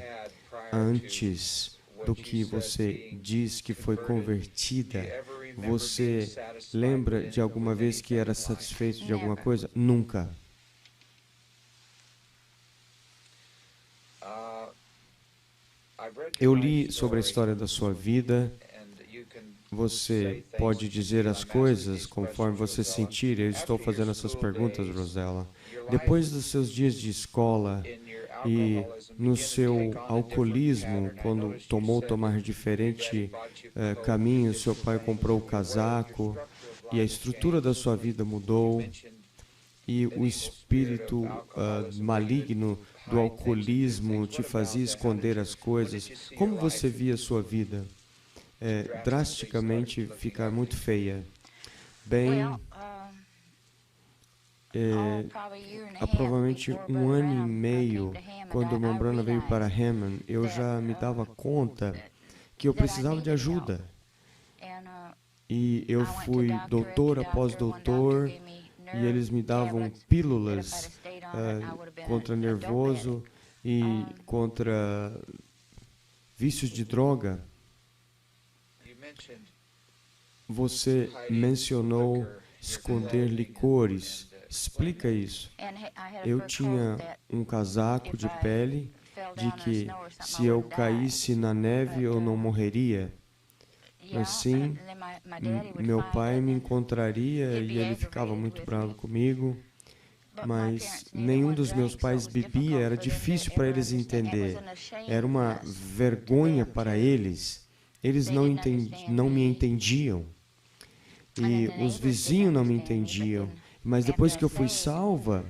antes do que você diz que foi convertida? Você lembra de alguma vez que era satisfeito de alguma coisa? Nunca. Eu li sobre a história da sua vida. Você pode dizer as coisas conforme você sentir. Eu estou fazendo essas perguntas, Rosella. Depois dos seus dias de escola e no seu alcoolismo, quando tomar diferente caminho, seu pai comprou o casaco e a estrutura da sua vida mudou e o espírito maligno do alcoolismo te fazia esconder as coisas. Como você via a sua vida? Drasticamente ficar muito feia. Bem, há provavelmente 1 ano e meio, quando o irmão Branham veio para Hammond, eu já me dava conta que eu precisava de ajuda. E eu fui doutor após doutor, e eles me davam pílulas contra nervoso e contra vícios de droga. Você mencionou esconder licores. Explica isso. Eu tinha um casaco de pele de que se eu caísse na neve eu não morreria. Mas sim, meu pai me encontraria e ele ficava muito bravo comigo. Mas nenhum dos meus pais bebia, era difícil para eles entender. Era uma vergonha para eles. Eles não me entendiam. E os vizinhos não me entendiam. Mas depois que eu fui salva,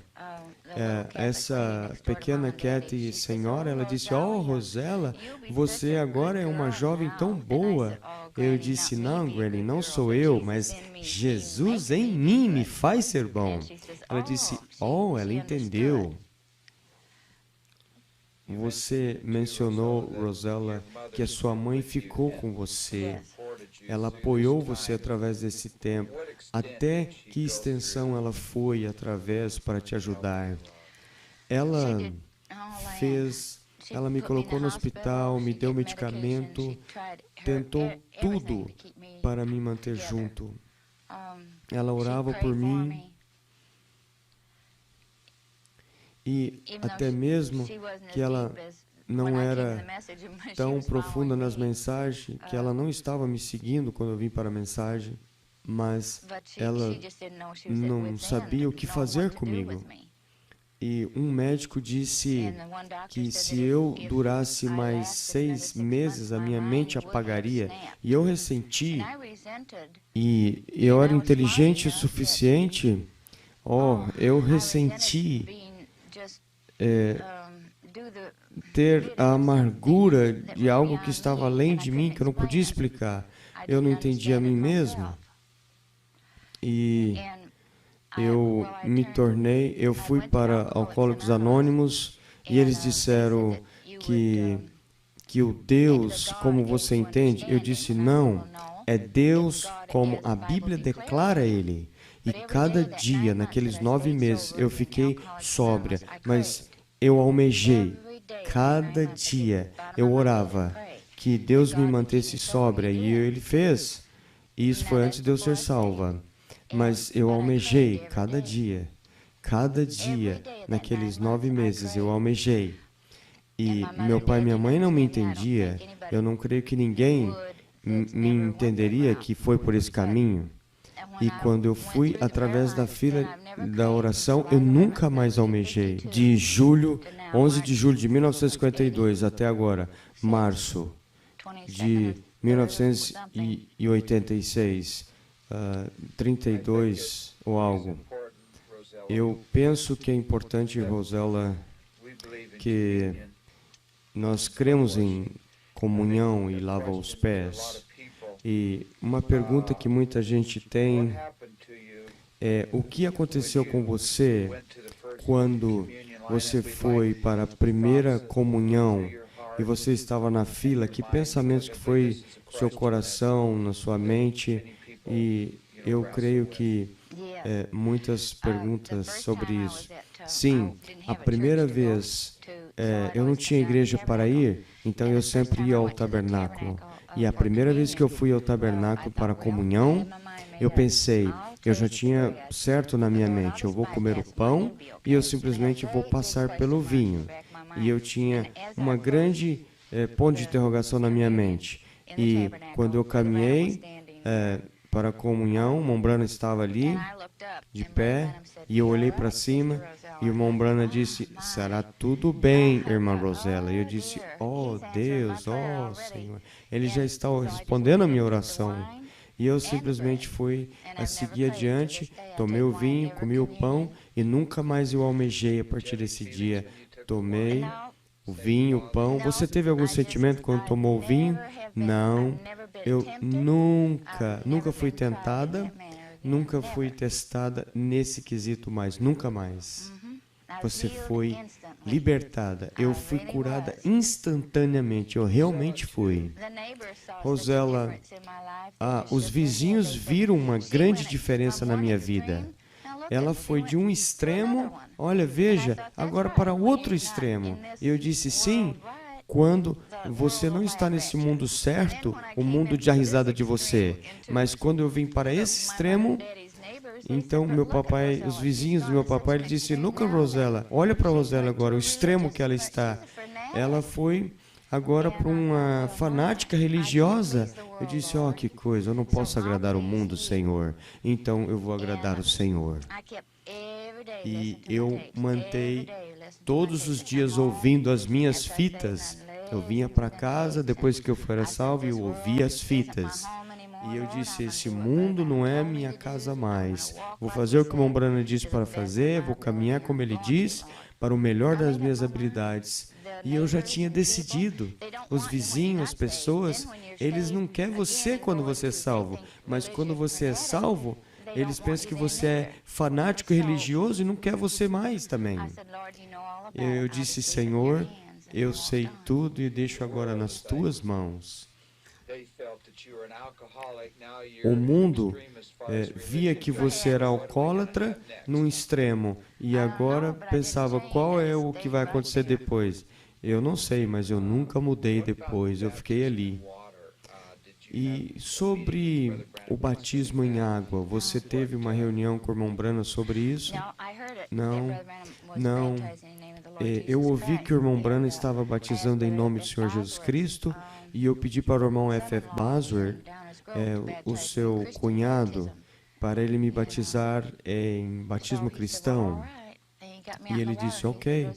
essa pequena Kathy senhora, ela disse, oh, Rosella, você agora é uma jovem tão boa. Eu disse, não, Granny, não sou eu, mas Jesus em mim me faz ser bom. Ela disse, oh, ela entendeu. Você mencionou, Rosella, que a sua mãe ficou com você. Ela apoiou você através desse tempo. Até que extensão ela foi através para te ajudar? Ela me colocou no hospital, me deu medicamento, tentou tudo para me manter junto. Ela orava por mim. E até mesmo que ela não era tão profunda nas mensagens, que ela não estava me seguindo quando eu vim para a mensagem, mas ela não sabia o que fazer comigo. E um médico disse que se eu durasse mais 6 meses, a minha mente apagaria. E eu ressenti, e eu era inteligente o suficiente, eu ressenti ter a amargura de algo que estava além de mim, que eu não podia explicar. Eu não entendia a mim mesmo. E eu fui para Alcoólicos Anônimos e eles disseram que o Deus, como você entende, eu disse, não, é Deus como a Bíblia declara Ele. E cada dia, naqueles 9 meses, eu fiquei sóbria, mas eu almejei. Cada dia eu orava que Deus me mantesse sóbria, e Ele fez. E isso foi antes de eu ser salva. Mas eu almejei cada dia, naqueles 9 meses, eu almejei. E meu pai e minha mãe não me entendiam. Eu não creio que ninguém me entenderia que foi por esse caminho. E quando eu fui através da fila da oração, eu nunca mais almejei. De 11 de julho de 1952 até agora, março de 1986, 32 ou algo. Eu penso que é importante, Rosella, que nós cremos em comunhão e lava os pés. E uma pergunta que muita gente tem é: o que aconteceu com você quando você foi para a primeira comunhão e você estava na fila? Que pensamentos que foi no seu coração, na sua mente? E eu creio que muitas perguntas sobre isso. Sim, a primeira vez eu não tinha igreja para ir, então eu sempre ia ao tabernáculo. E a primeira vez que eu fui ao tabernáculo para a comunhão, eu pensei, eu já tinha certo na minha mente, eu vou comer o pão e eu simplesmente vou passar pelo vinho. E eu tinha uma grande ponto de interrogação na minha mente. E quando eu caminhei para a comunhão, Mombrana estava ali, de pé, e eu olhei para cima, e o Mombrana disse, será tudo bem, irmã Rosella. E eu disse, oh Deus, oh Senhor. Ele já está respondendo a minha oração. E eu simplesmente fui a seguir adiante, tomei o vinho, comi o pão, e nunca mais eu almejei a partir desse dia. Tomei o vinho, o pão. Você teve algum sentimento quando tomou o vinho? Não. Eu nunca fui tentada, nunca fui testada nesse quesito mais, nunca mais. Você foi libertada. Eu fui curada instantaneamente, eu realmente fui. Rosella, os vizinhos viram uma grande diferença na minha vida. Ela foi de um extremo, olha, veja, agora para o outro extremo. E eu disse, sim, quando você não está nesse mundo certo, o mundo dá risada de você. Mas quando eu vim para esse extremo, Então, meu papai, os vizinhos do meu papai, ele disse, Luca Rosella, olha para a Rosella agora, o extremo que ela está. Ela foi agora para uma fanática religiosa. Eu disse, que coisa, eu não posso agradar o mundo, Senhor. Então, eu vou agradar o Senhor. E eu mantei todos os dias ouvindo as minhas fitas. Eu vinha para casa, depois que eu fora salvo, eu ouvia as fitas. E eu disse, esse mundo não é minha casa mais. Vou fazer o que o irmão Branham disse para fazer, vou caminhar como ele diz, para o melhor das minhas habilidades. E eu já tinha decidido. Os vizinhos, as pessoas, eles não querem você quando você é salvo. Mas quando você é salvo, eles pensam que você é fanático religioso e não quer você mais também. Eu disse, Senhor, eu sei tudo e deixo agora nas tuas mãos. O mundo via que você era alcoólatra num extremo e agora pensava qual é o que vai acontecer depois. Eu não sei, mas eu nunca mudei depois, eu fiquei ali. E sobre o batismo em água, você teve uma reunião com o irmão Branham sobre isso? Não. Eu ouvi que o irmão Branham estava batizando em nome do Senhor Jesus Cristo e eu pedi para o irmão F.F. Bosworth, o seu cunhado, para ele me batizar em batismo cristão. E ele disse, ok.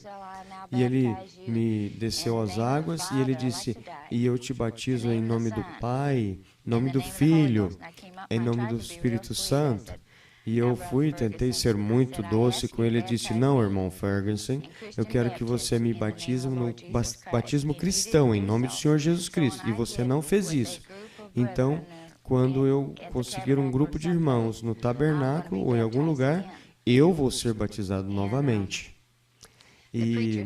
E ele me desceu as águas e ele disse, e eu te batizo em nome do Pai, em nome do Filho, em nome do Espírito Santo. E eu tentei ser muito doce com ele e disse, não, irmão Ferguson, eu quero que você me batize no batismo cristão, em nome do Senhor Jesus Cristo. E você não fez isso. Então, quando eu conseguir um grupo de irmãos no tabernáculo ou em algum lugar, eu vou ser batizado novamente. E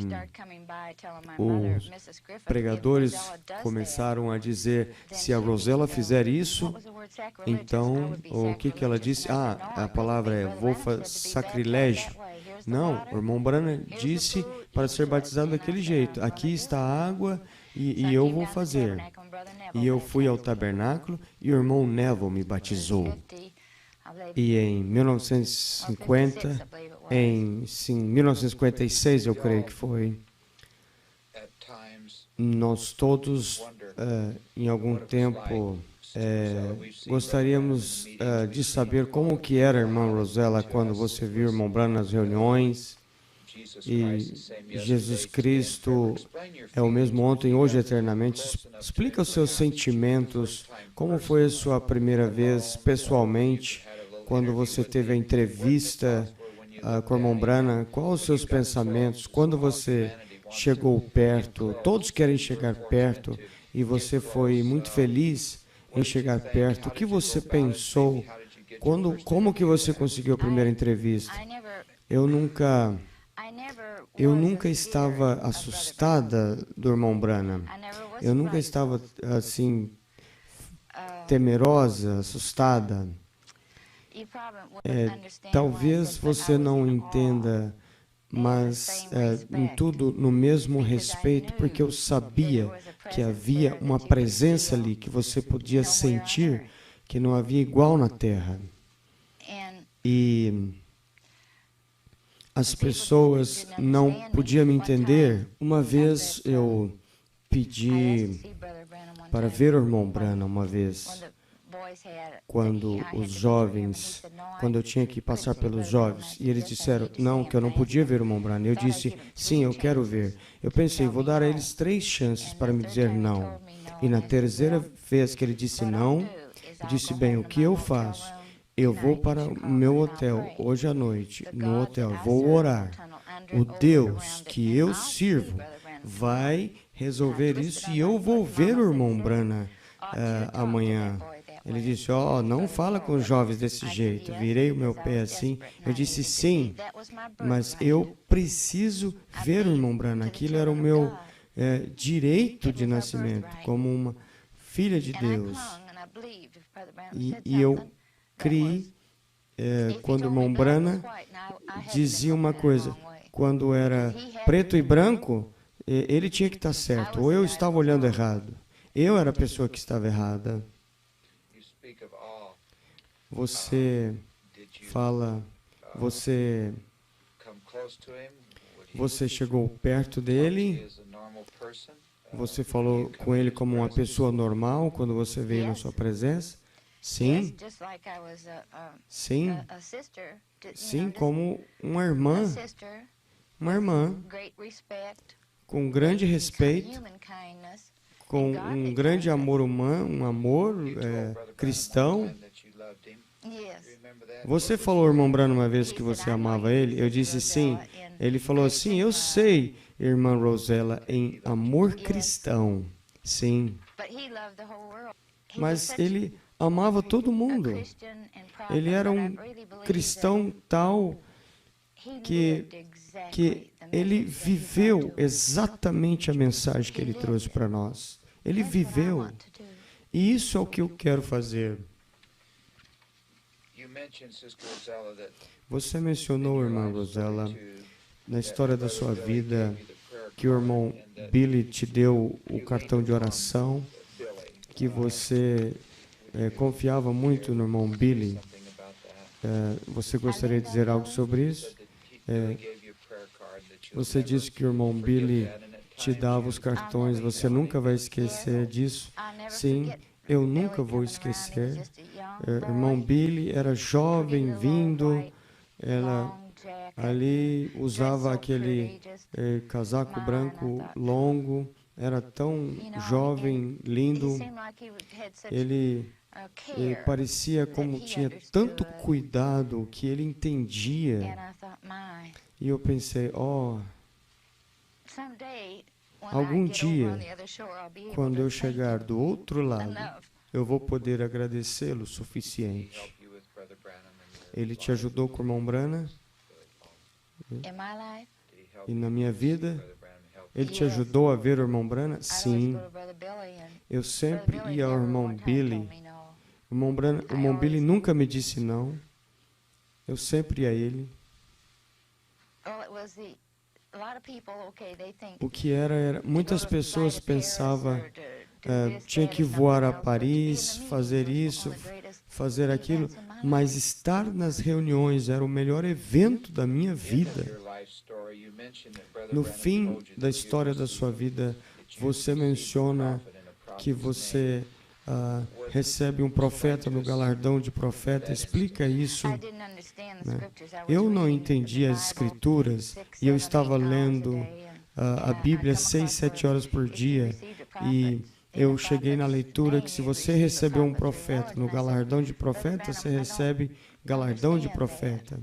os pregadores começaram a dizer, se a Rosella fizer isso, então, o que ela disse? A palavra é sacrilégio. Não, o irmão Branham disse para ser batizado daquele jeito. Aqui está a água e eu vou fazer. E eu fui ao tabernáculo e o irmão Neville me batizou. E em 1956, eu creio que foi, nós todos, em algum tempo, gostaríamos de saber como que era a irmã Rosella quando você viu o irmão Branham nas reuniões. E Jesus Cristo é o mesmo ontem, hoje, eternamente. Explica os seus sentimentos, como foi a sua primeira vez, pessoalmente, quando você teve a entrevista com o irmão Branham, quais os seus pensamentos, quando você chegou perto, todos querem chegar perto, e você foi muito feliz em chegar perto, o que você pensou, como que você conseguiu a primeira entrevista? Eu nunca estava assustada do irmão Branham, eu nunca estava assim, temerosa, assustada. Talvez você não entenda, mas em tudo no mesmo respeito, porque eu sabia que havia uma presença ali que você podia sentir que não havia igual na terra. E as pessoas não podiam me entender. Uma vez eu pedi para ver o irmão Branham uma vez, quando eu tinha que passar pelos jovens, e eles disseram, não, que eu não podia ver o irmão Branham. Eu disse, sim, eu quero ver. Eu pensei, vou dar a eles 3 chances para me dizer não. E na terceira vez que ele disse não, eu disse, bem, o que eu faço? Eu vou para o meu hotel, hoje à noite, no hotel, vou orar. O Deus que eu sirvo vai resolver isso e eu vou ver o irmão Branham amanhã. Ele disse, não fala com os jovens desse jeito. Virei o meu pé assim. Eu disse, sim, mas eu preciso ver o irmão Branham. Aquilo era o meu direito de nascimento, como uma filha de Deus. E eu criei, quando o irmão Branham dizia uma coisa, quando era preto e branco, ele tinha que estar certo, ou eu estava olhando errado. Eu era a pessoa que estava errada. Você fala, você chegou perto dele, você falou com ele como uma pessoa normal quando você veio na sua presença? Sim. Sim. Sim, como uma irmã com grande respeito, com um grande amor humano, um amor cristão. Você falou, irmão Branham, uma vez que você amava ele? Eu disse sim. Ele falou assim, eu sei, irmã Rosella, em amor cristão. Sim. Mas ele amava todo mundo. Ele era um cristão tal que ele viveu exatamente a mensagem que ele trouxe para nós. Ele viveu. E isso é o que eu quero fazer. Você mencionou, irmã Rosella, na história da sua vida, que o irmão Billy te deu o cartão de oração, que você confiava muito no irmão Billy. Você gostaria de dizer algo sobre isso? Você disse que o irmão Billy te dava os cartões, você nunca vai esquecer disso? Sim, eu nunca vou esquecer. Irmão Billy era jovem, vindo, ela ali usava aquele casaco branco longo, era tão jovem, lindo. Ele parecia como tinha tanto cuidado que ele entendia. E eu pensei, algum dia, quando eu chegar do outro lado, eu vou poder agradecê-lo o suficiente. Ele te ajudou com o irmão Branham? E na minha vida, ele te ajudou a ver o irmão Branham? Sim. Eu sempre ia ao irmão Billy. O irmão Billy nunca me disse não. Eu sempre ia a ele. O que era muitas pessoas pensavam tinha que voar a Paris, fazer isso, fazer aquilo, mas estar nas reuniões era o melhor evento da minha vida. No fim da história da sua vida, você menciona que você recebe um profeta no galardão de profeta. Explica isso. Né? Eu não entendi as escrituras e eu estava lendo a Bíblia 6, 7 horas por dia e eu cheguei na leitura que se você recebeu um profeta no galardão de profeta, você recebe galardão de profeta.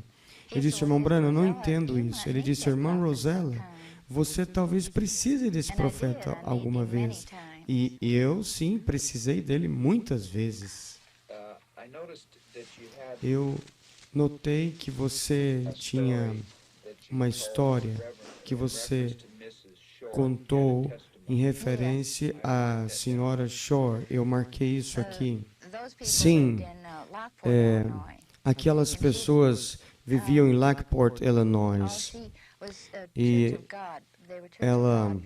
Eu disse, irmão Branham, eu não entendo isso. Ele disse, irmã Rosella, você talvez precise desse profeta alguma vez. E eu, sim, precisei dele muitas vezes. Eu notei que você tinha uma história que você contou em referência à senhora Shore. Eu marquei isso aqui. Sim, aquelas pessoas viviam em Lockport, Illinois. E ela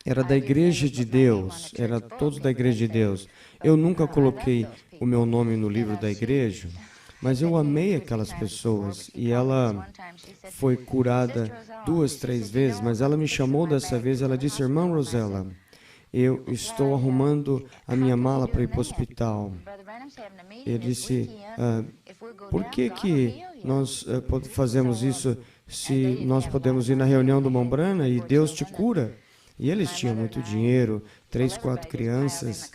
era da Igreja de Deus, era todos da Igreja de Deus. Eu nunca coloquei o meu nome no livro da igreja, mas eu amei aquelas pessoas. E ela foi curada 2, 3 vezes, mas ela me chamou dessa vez, ela disse, irmã Rosella, eu estou arrumando a minha mala para ir para o hospital. Ele disse, por que nós fazemos isso se nós podemos ir na reunião do irmão Branham e Deus te cura? E eles tinham muito dinheiro, 3, 4 crianças,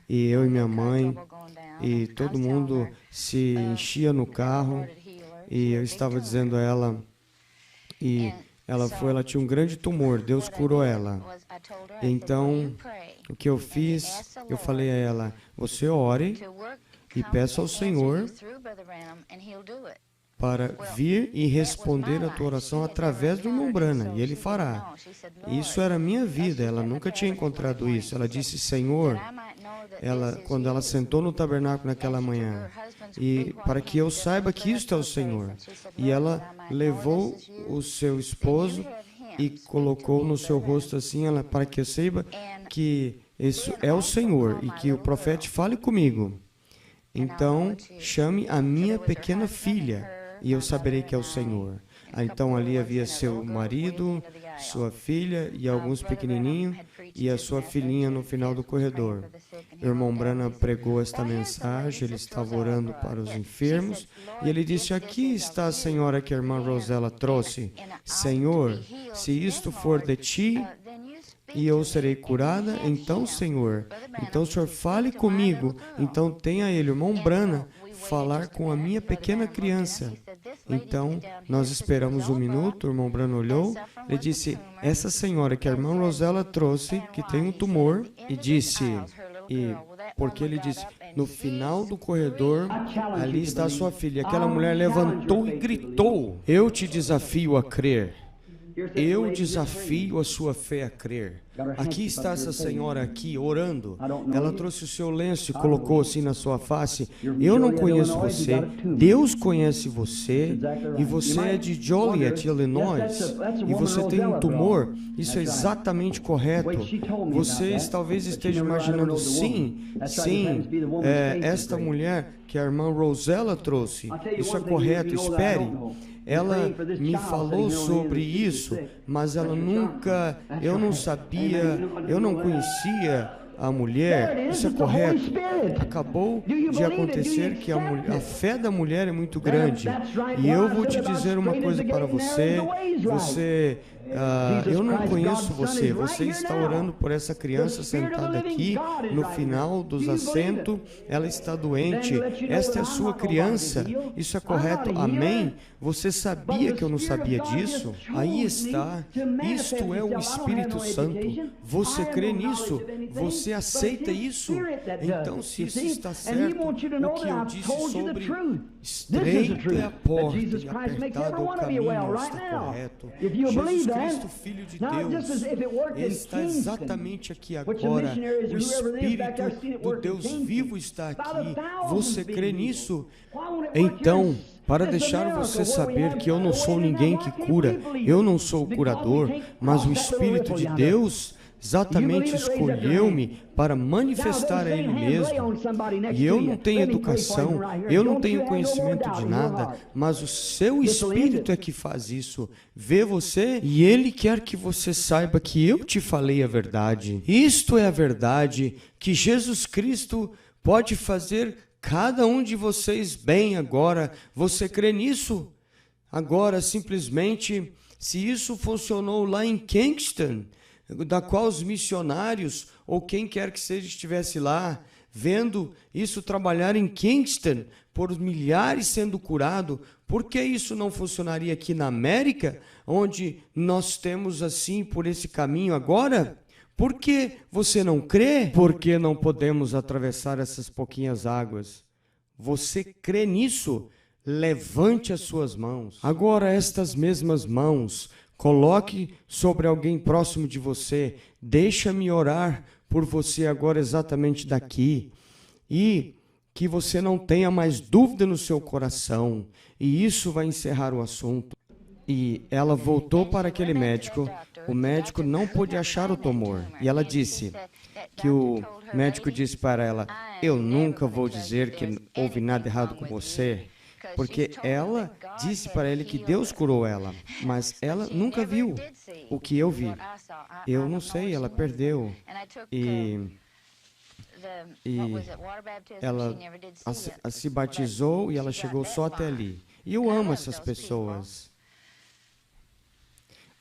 e eu e minha mãe, e todo mundo se enchia no carro, e eu estava dizendo a ela, e ela tinha um grande tumor, Deus curou ela. Então, o que eu fiz, eu falei a ela, você ore e peça ao Senhor para vir e responder a tua oração através do irmão Branham, e ele fará. Isso era a minha vida, ela nunca tinha encontrado isso. Ela disse, Senhor, quando ela sentou no tabernáculo naquela manhã, e para que eu saiba que isto é o Senhor. E ela levou o seu esposo e colocou no seu rosto assim, para que eu saiba que isso é o Senhor, e que o profeta fale comigo. Então, chame a minha pequena filha, e eu saberei que é o Senhor. Então, ali havia seu marido, sua filha e alguns pequenininhos, e a sua filhinha no final do corredor. O irmão Branham pregou esta mensagem, ele estava orando para os enfermos, e ele disse, aqui está a senhora que a irmã Rosella trouxe. Senhor, se isto for de ti, e eu serei curada, então, Senhor, então o Senhor fale comigo, então tenha ele, o irmão Branham, falar com a minha pequena criança. Então, nós esperamos um minuto, o irmão Branham olhou, ele disse, essa senhora que a irmã Rosella trouxe, que tem um tumor, e disse, porque ele disse, no final do corredor, ali está a sua filha. Aquela mulher levantou e gritou, eu te desafio a crer. Eu desafio a sua fé a crer. Aqui está essa senhora aqui orando. Ela trouxe o seu lenço e colocou assim na sua face. Eu não conheço você. Deus conhece você. E você é de Joliet, Illinois. E você tem um tumor. Isso é exatamente correto. Vocês talvez estejam imaginando, sim, esta mulher que a irmã Rosella trouxe. Isso é correto, espere. Ela me falou sobre isso, mas ela nunca, eu não sabia, eu não conhecia a mulher. Isso é correto. Acabou de acontecer que a fé da mulher é muito grande. E eu vou te dizer uma coisa para você. Eu não conheço você. Você está orando por essa criança sentada aqui no final dos assentos. Ela está doente. Esta é a sua criança. Isso é correto. Amém? Você sabia que eu não sabia disso? Aí está. Isto é o Espírito Santo. Você crê nisso? Você aceita isso? Então, se isso está certo, o que eu disse sobre estreita é a porta e apertado é o caminho está correto. Jesus Cristo, Filho de Deus, está exatamente aqui agora. O Espírito do Deus vivo está aqui. Você crê nisso? Então, para deixar você saber que eu não sou ninguém que cura, eu não sou o curador, mas o Espírito de Deus exatamente escolheu-me para manifestar a Ele mesmo. E eu não tenho educação, eu não tenho conhecimento de nada, mas o seu Espírito é que faz isso. Vê você e Ele quer que você saiba que eu te falei a verdade. Isto é a verdade, que Jesus Cristo pode fazer cada um de vocês bem agora. Você crê nisso? Agora, simplesmente, se isso funcionou lá em Kingston, da qual os missionários, ou quem quer que seja, estivesse lá, vendo isso trabalhar em Kingston, por milhares sendo curados, por que isso não funcionaria aqui na América, onde nós temos assim, por esse caminho agora? Por que você não crê? Porque não podemos atravessar essas pouquinhas águas. Você crê nisso? Levante as suas mãos. Agora, estas mesmas mãos, coloque sobre alguém próximo de você. Deixa-me orar por você agora exatamente daqui. E que você não tenha mais dúvida no seu coração. E isso vai encerrar o assunto. E ela voltou para aquele médico. O médico não pôde achar o tumor. E ela disse que o médico disse para ela, eu nunca vou dizer que houve nada errado com você. Porque ela disse para ele que Deus curou ela, mas ela nunca viu o que eu vi. Eu não sei, ela perdeu. E ela se batizou e ela chegou só até ali. E eu amo essas pessoas.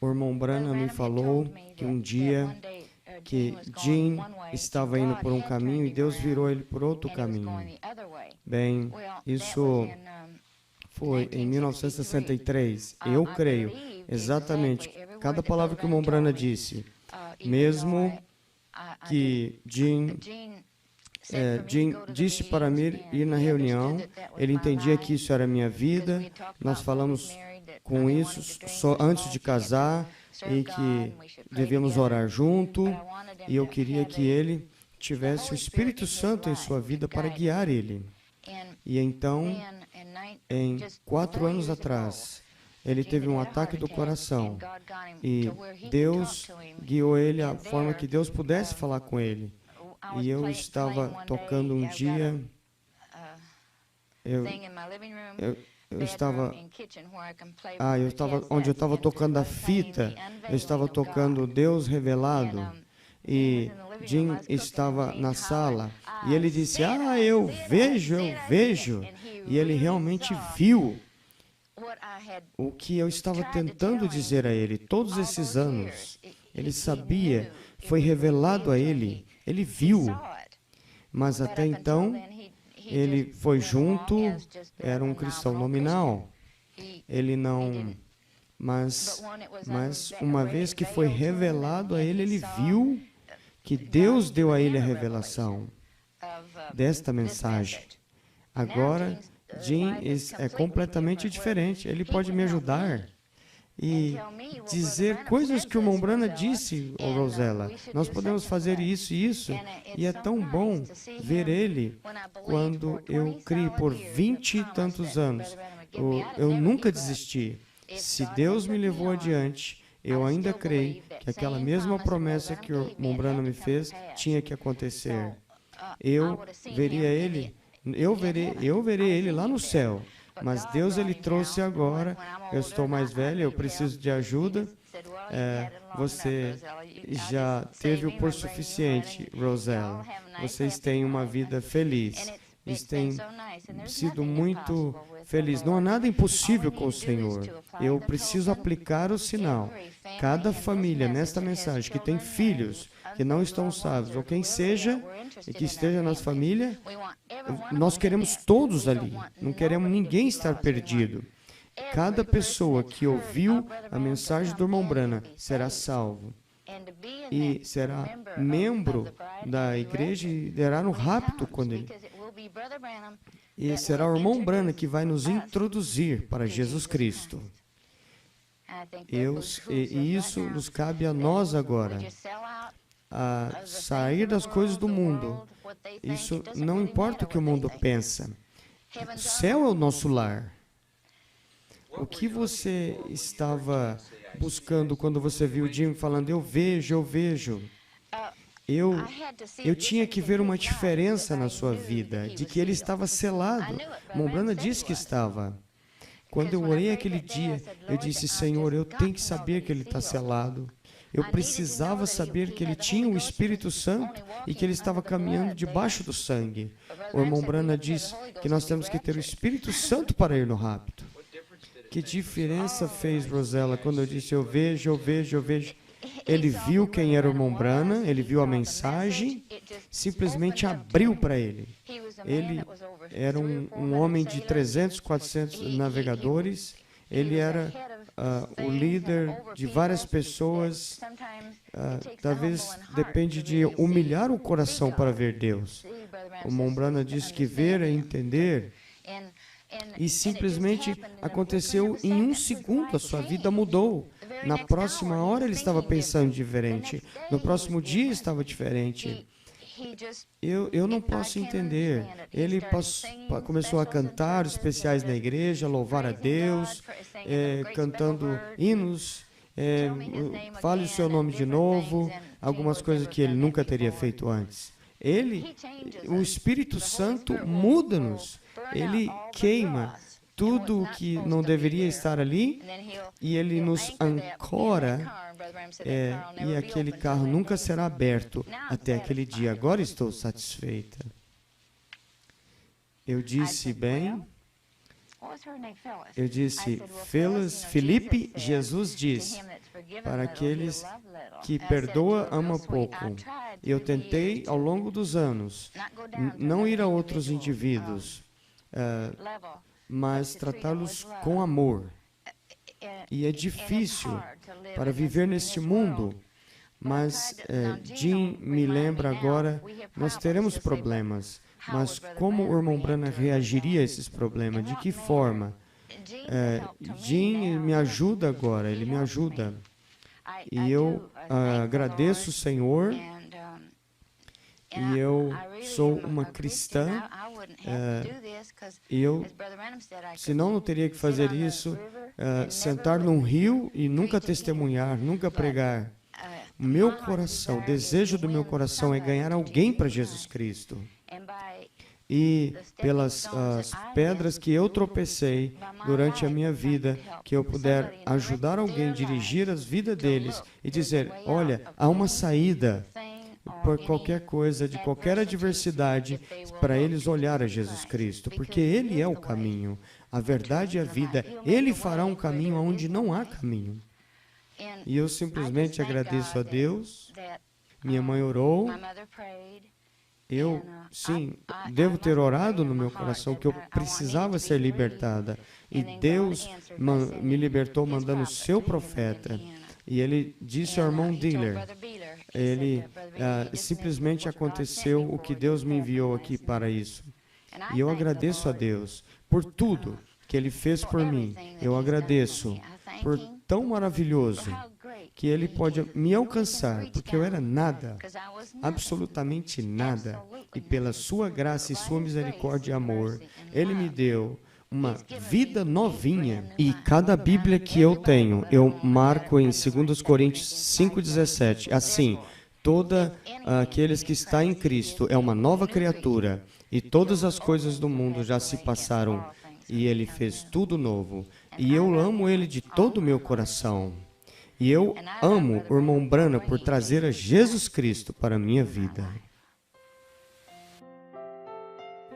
O irmão Branham me falou que um dia que Jean estava indo por um caminho e Deus virou ele por outro caminho. Bem, isso foi em 1963. Eu creio exatamente cada palavra que o irmão Branham disse. Mesmo que Jean disse para mim ir na reunião, ele entendia que isso era a minha vida. Nós falamos com isso só antes de casar e que devíamos orar junto. E eu queria que ele tivesse o Espírito Santo em sua vida para guiar ele. E então, em 4 anos atrás, ele teve um ataque do coração e Deus guiou ele à forma que Deus pudesse falar com ele. E eu estava tocando um dia eu, eu estava onde eu estava tocando a fita, eu estava tocando Deus Revelado, e Jim estava na sala, e ele disse, eu vejo, e ele realmente viu o que eu estava tentando dizer a ele todos esses anos. Ele sabia, foi revelado a ele, ele viu, mas até então ele foi junto, era um cristão nominal. Ele não, mas uma vez que foi revelado a ele, ele viu que Deus deu a ele a revelação desta mensagem. Agora, Jim é completamente diferente. Ele pode me ajudar e dizer coisas que o irmão Branham disse, Rosella. Nós podemos fazer isso e isso, e é tão bom ver ele quando eu criei por 20 e tantos anos. Eu nunca desisti. Se Deus me levou adiante, eu ainda creio que aquela mesma promessa que o irmão Branham me fez tinha que acontecer. Eu verei ele lá no céu. Mas Deus, Ele trouxe agora, eu estou mais velho, eu preciso de ajuda. Você já teve o por suficiente, Rosella. Vocês têm uma vida feliz. Eles têm sido muito felizes. Não há nada impossível com o Senhor. Eu preciso aplicar o sinal. Cada família, nesta mensagem, que tem filhos que não estão salvos, ou quem seja, e que esteja nas famílias, nós queremos todos ali. Não queremos ninguém estar perdido. Cada pessoa que ouviu a mensagem do irmão Branham será salvo. E será membro da igreja e irá no rapto quando ele... E será o irmão Branham que vai nos introduzir para Jesus Cristo. E isso nos cabe a nós agora. A sair das coisas do mundo. Isso não importa o que o mundo pensa. O céu é o nosso lar. O que você estava buscando quando você viu o Jim falando, eu vejo. Eu tinha que ver uma diferença na sua vida, de que ele estava selado. Mombrana disse que estava. Quando eu orei aquele dia, eu disse, Senhor, eu tenho que saber que ele está selado. Eu precisava saber que ele tinha o Espírito Santo e que ele estava caminhando debaixo do sangue. O irmão Branham diz que nós temos que ter o Espírito Santo para ir no rapto. Que diferença fez, Rosella, quando eu disse, eu vejo. Ele viu quem era o irmão Branham, ele viu a mensagem, simplesmente abriu para ele. Ele era um homem de 300, 400 navegadores, ele era o líder de várias pessoas. Talvez depende de humilhar o coração para ver Deus. O irmão Branham disse que ver é entender. E simplesmente aconteceu em um segundo, a sua vida mudou. Na próxima hora ele estava pensando diferente. No próximo dia estava diferente. Eu não posso entender. Ele começou a cantar especiais na igreja, louvar a Deus, cantando hinos, fale o seu nome de novo, algumas coisas que ele nunca teria feito antes. O Espírito Santo muda-nos. Ele queima tudo o que não deveria estar ali e ele nos ancora, e aquele carro nunca será aberto até aquele dia. Agora estou satisfeita. Eu disse bem. Eu disse, Felipe, Jesus disse, para aqueles que perdoa, ama pouco. Eu tentei, ao longo dos anos, não ir a outros indivíduos, mas tratá-los com amor. E é difícil para viver neste mundo, mas Jim me lembra agora, nós teremos problemas, mas como o irmão Branham reagiria a esses problemas? De que forma? Jim me ajuda agora, ele me ajuda. E eu agradeço o Senhor, e eu sou uma cristã, senão não teria que fazer isso, sentar num rio e nunca testemunhar, nunca pregar. O meu coração, o desejo do meu coração é ganhar alguém para Jesus Cristo. e pelas as pedras que eu tropecei durante a minha vida, que eu puder ajudar alguém, dirigir as vidas deles e dizer, olha, há uma saída por qualquer coisa, de qualquer adversidade, para eles olhar a Jesus Cristo, porque Ele é o caminho, a verdade e a vida. Ele fará um caminho onde não há caminho. E eu simplesmente agradeço a Deus. Minha mãe orou. Eu, sim, devo ter orado no meu coração que eu precisava ser libertada. E Deus me libertou mandando o seu profeta. E ele disse ao irmão Diller, simplesmente aconteceu o que Deus me enviou aqui para isso. E eu agradeço a Deus por tudo que Ele fez por mim. Eu agradeço por tão maravilhoso que Ele pode me alcançar, porque eu era nada, absolutamente nada. E pela Sua graça e Sua misericórdia e amor, Ele me deu uma vida novinha. E cada Bíblia que eu tenho, eu marco em 2 Coríntios 5,17. Assim, toda aqueles que está em Cristo é uma nova criatura, e todas as coisas do mundo já se passaram, e Ele fez tudo novo. E eu amo Ele de todo o meu coração. E eu amo o irmão Branham por trazer a Jesus Cristo para a minha vida.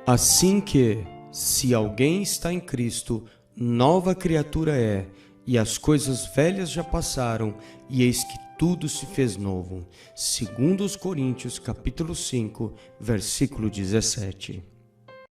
Assim que, se alguém está em Cristo, nova criatura é, e as coisas velhas já passaram, e eis que tudo se fez novo. 2 Coríntios, capítulo 5, versículo 17.